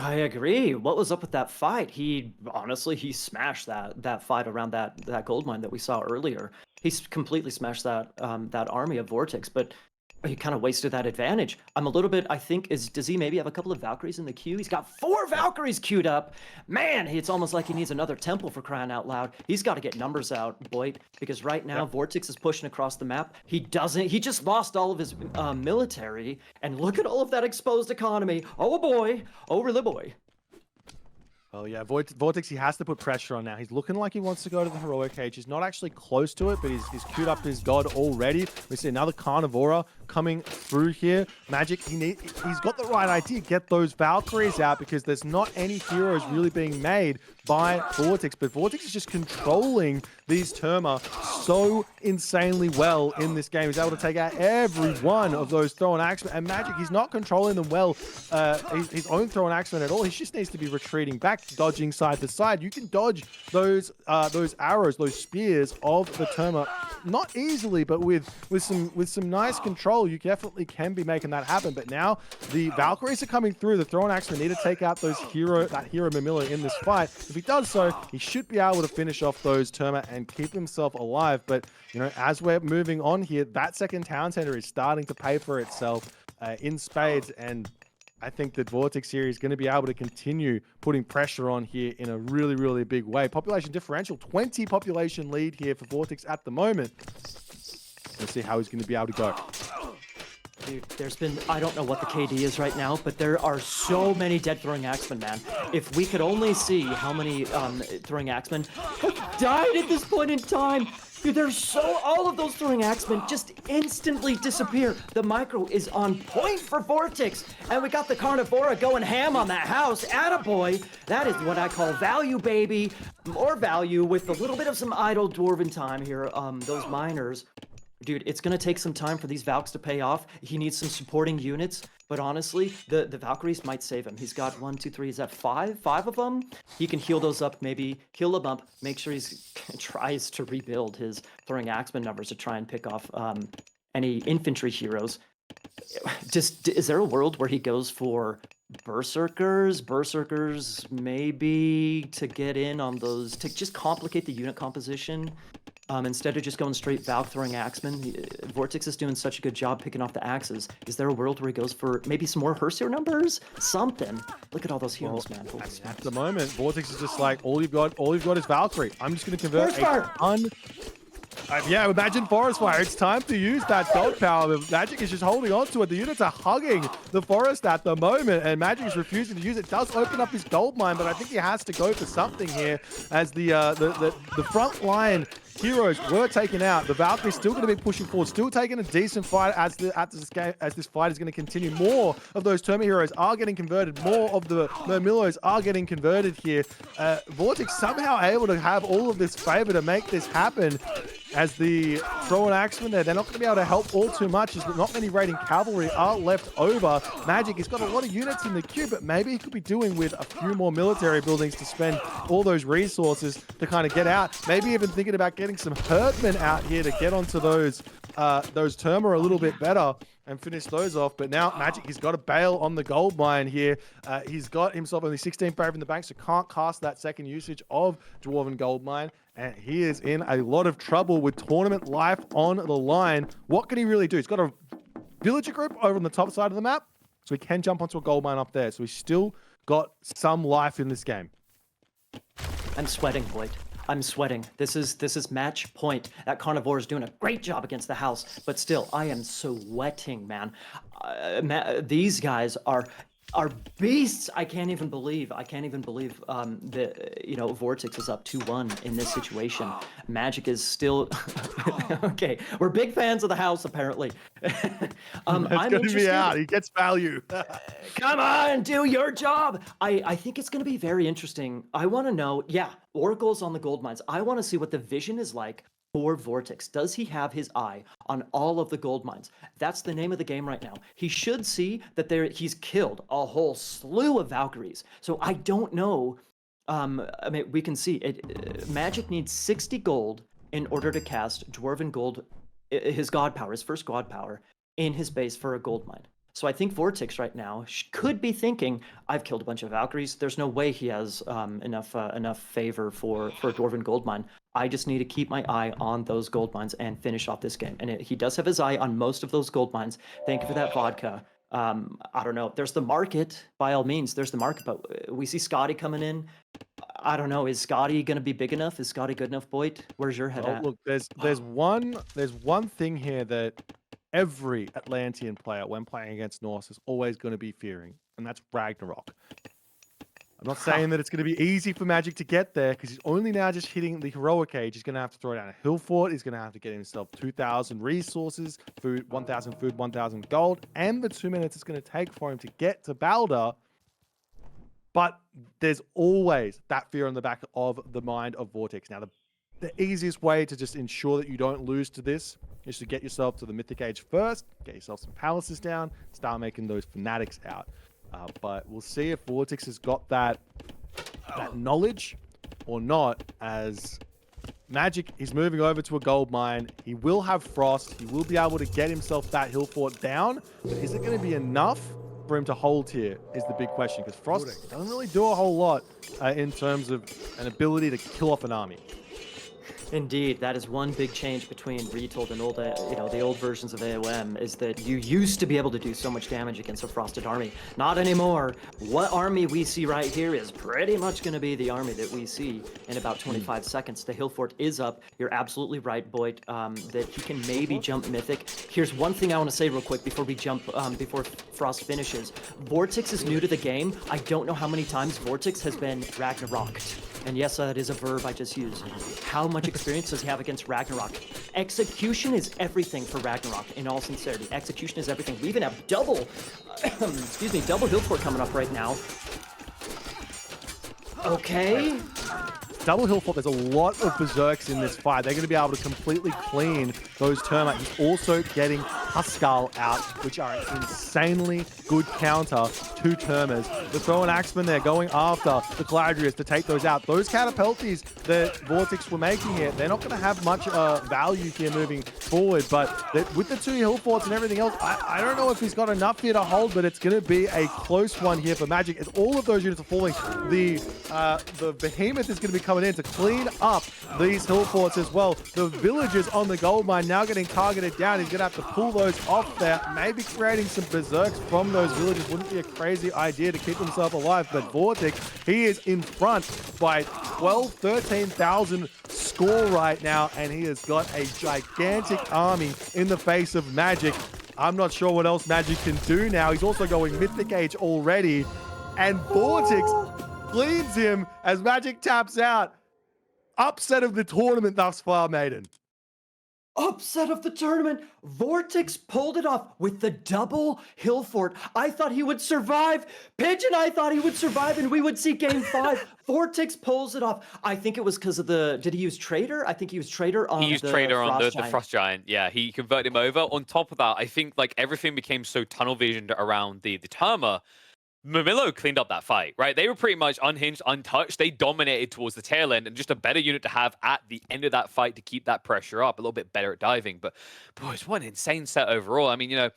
I agree. What was up with that fight? He smashed that fight around that gold mine that we saw earlier. He's completely smashed that army of VortiX, but he kind of wasted that advantage. I'm a little bit, I think, does he maybe have a couple of Valkyries in the queue? He's got 4 Valkyries queued up. Man, it's almost like he needs another temple for crying out loud. He's got to get numbers out, Boyd, because right now VortiX is pushing across the map. He just lost all of his military, and look at all of that exposed economy. Oh boy, oh really boy. Well, yeah, VortiX, he has to put pressure on now. He's looking like he wants to go to the heroic age. He's not actually close to it, but he's queued up his god already. We see another Carnivora coming through here. Magic, he's got the right idea. Get those Valkyries out because there's not any heroes really being made by VortiX, but VortiX is just controlling these Terma so insanely well in this game. He's able to take out every one of those thrown axemen, and Magic, he's not controlling them well, his own thrown axemen at all. He just needs to be retreating back, dodging side to side. You can dodge those arrows, those spears of the Terma, not easily, but with some nice control, you definitely can be making that happen. But now the Valkyries are coming through. The thrown axemen need to take out that hero Mamilla in this fight. If he does so, he should be able to finish off those Terma and keep himself alive. But, you know, as we're moving on here, that second town center is starting to pay for itself in spades. And I think that VortiX here is going to be able to continue putting pressure on here in a really, really big way. Population differential, 20 population lead here for VortiX at the moment. Let's see how he's going to be able to go. Dude, I don't know what the KD is right now, but there are so many dead throwing axemen, man. If we could only see how many throwing axemen have died at this point in time. Dude, all of those throwing axemen just instantly disappear. The micro is on point for VortiX, and we got the Carnivora going ham on that house. Attaboy. That is what I call value, baby. More value with a little bit of some idle dwarven time here. Those miners. Dude, it's going to take some time for these Valks to pay off. He needs some supporting units, but honestly, the Valkyries might save him. He's got 1, 2, 3, is that 5? 5 of them? He can heal those up, maybe heal a bump, make sure he tries to rebuild his throwing axeman numbers to try and pick off any infantry heroes. Is there a world where he goes for berserkers maybe to get in on those, to just complicate the unit composition? Instead of just going straight Valk throwing axemen, VortiX is doing such a good job picking off the axes. Is there a world where he goes for maybe some more Herseer numbers? Something. Look at all those heroes, man. At the moment, VortiX is just like, all you've got is Valkyrie. I'm just going to convert a ton. Yeah, imagine Forest Fire. It's time to use that dog power. Magic is just holding on to it. The units are hugging the forest at the moment, and Magic is refusing to use it. It does open up his gold mine, but I think he has to go for something here as the front line heroes were taken out. The Valkyrie's still going to be pushing forward, still taking a decent fight as this fight is going to continue. More of those Terma heroes are getting converted. More of the Mermillos are getting converted here. VortiX somehow able to have all of this favor to make this happen. as the throw and axemen there, they're not going to be able to help all too much, as not many raiding cavalry are left over. Magic has got a lot of units in the queue, but maybe he could be doing with a few more military buildings to spend all those resources to kind of get out. Maybe even thinking about getting some herdmen out here to get onto those Terma a little bit better and finish those off. But now Magic, he's got to bail on the gold mine here. He's got himself only 16 favor in the bank, so can't cast that second usage of Dwarven Gold Mine. And he is in a lot of trouble with tournament life on the line. What can he really do? He's got a villager group over on the top side of the map, so he can jump onto a gold mine up there. So he's still got some life in this game. I'm sweating, Boyd. I'm sweating. This is match point. That carnivore is doing a great job against the house, but still, I am sweating, man. These guys are beasts. I can't even believe that VortiX is up 2-1 in this situation. Magic is still okay. We're big fans of the house, apparently. I'm going to be out. He gets value. Come on, do your job. I think it's going to be very interesting. I want to know, Oracle's on the gold mines. I want to see what the vision is like for VortiX. Does he have his eye on all of the gold mines? That's the name of the game right now. He should see that he's killed a whole slew of Valkyries. So I don't know. I mean, we can see it. Magic needs 60 gold in order to cast Dwarven Gold, his god power, his first god power, in his base for a gold mine. So I think VortiX right now could be thinking, I've killed a bunch of Valkyries. There's no way he has enough favor for a Dwarven gold mine. I just need to keep my eye on those gold mines and finish off this game. And he does have his eye on most of those gold mines. Thank you for that vodka. I don't know. There's the market, by all means. There's the market, but we see Scotty coming in. I don't know. Is Scotty going to be big enough? Is Scotty good enough, Boyd? Where's your head at? Look, there's one thing here that every Atlantean player, when playing against Norse, is always going to be fearing, and that's Ragnarok. I'm not saying that it's going to be easy for Magic to get there, because he's only now just hitting the heroic age. He's going to have to throw down a hill fort. He's going to have to get himself 2,000 resources, food, 1,000 gold, and the 2 minutes it's going to take for him to get to Balder. But there's always that fear on the back of the mind of VortiX. Now, the easiest way to just ensure that you don't lose to this is to get yourself to the Mythic Age first, get yourself some palaces down, start making those fanatics out. But we'll see if VortiX has got that knowledge or not, as Magic is moving over to a gold mine. He will have Frost. He will be able to get himself that hill fort down. But is it going to be enough for him to hold here is the big question, because Frost doesn't really do a whole lot in terms of an ability to kill off an army. Indeed, that is one big change between Retold and the old versions of AOM, is that you used to be able to do so much damage against a frosted army. Not anymore. What army we see right here is pretty much going to be the army that we see in about 25 seconds. The hill fort is up. You're absolutely right, Boyd, that he can maybe jump Mythic. Here's one thing I want to say real quick before we jump, before Frost finishes. VortiX is new to the game. I don't know how many times VortiX has been Ragnaroked. And yes, that is a verb I just used. How much experience does he have against Ragnarok? Execution is everything for Ragnarok, in all sincerity. Execution is everything. We even have double hill fort coming up right now. Okay. Double hill fort, there's a lot of berserks in this fight. They're going to be able to completely clean those termites. He's also getting Huskal out, which are an insanely good counter to Termas. They're throwing axemen there, going after the Caladrius to take those out. Those catapulties that VortiX were making here, they're not going to have much value here moving forward, but with the 2 hill forts and everything else, I don't know if he's got enough here to hold, but it's going to be a close one here for Magic, as all of those units are falling. The Behemoth is going to be coming in to clean up these hill forts as well. The villagers on the gold mine now getting targeted down. He's going to have to pull those off there. Maybe creating some berserks from those villagers wouldn't be a crazy idea to keep himself alive, but VortiX, he is in front by 13,000 score right now, and he has got a gigantic army in the face of Magic. I'm not sure what else Magic can do now. He's also going Mythic Age already, and VortiX cleans him as Magic taps out. Upset of the tournament thus far, Maiden. Upset of the tournament. VortiX pulled it off with the double hill fort. I thought he would survive. Pigeon, I thought he would survive and we would see game 5. VortiX pulls it off. I think it was because of the, did he use Trader? I think he used Trader on He used the Trader on Frost the Giant. Frost Giant. Yeah, he converted him over. On top of that, I think like everything became so tunnel visioned around the Terma. Mamillo cleaned up that fight, right? They were pretty much unhinged, untouched. They dominated towards the tail end, and just a better unit to have at the end of that fight to keep that pressure up. A little bit better at diving, but boys, what an insane set overall. I mean, you know,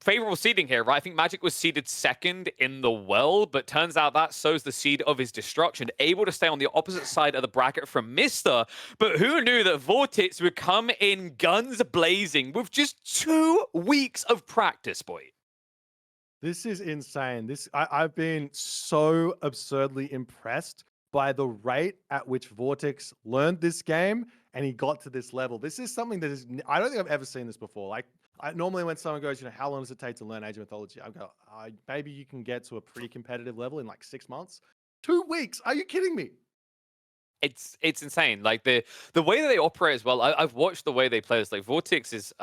favorable seeding here, right? I think Magic was seeded second in the world, but turns out that sows the seed of his destruction, able to stay on the opposite side of the bracket from Mister. But who knew that VortiX would come in guns blazing with just 2 weeks of practice, boy? This is insane. I've been so absurdly impressed by the rate at which VortiX learned this game and he got to this level. This is something that is, I don't think I've ever seen this before. Like, normally when someone goes, you know, how long does it take to learn Age of Mythology? I go, maybe you can get to a pretty competitive level in like 6 months. 2 weeks? Are you kidding me? It's insane. Like the way that they operate as well. I've watched the way they play this. Like VortiX is,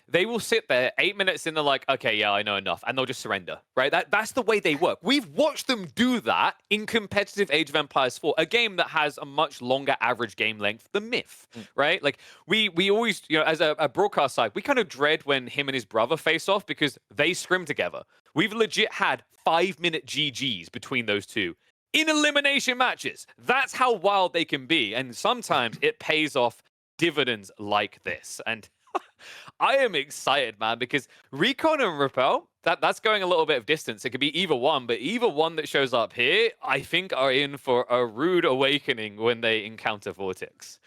they will sit there 8 minutes in, they're like, okay, yeah, I know enough, and they'll just surrender, right? That's the way they work. We've watched them do that in competitive Age of Empires 4, a game that has a much longer average game length than Myth, right? Like we always, you know, as a broadcast side, we kind of dread when him and his brother face off because they scrim together. We've legit had 5-minute GGs between those two in elimination matches. That's how wild they can be, and sometimes it pays off dividends like this. And I am excited, man, because Recon and Repel, that's going a little bit of distance. It could be either one, but either one that shows up here, I think are in for a rude awakening when they encounter VortiX.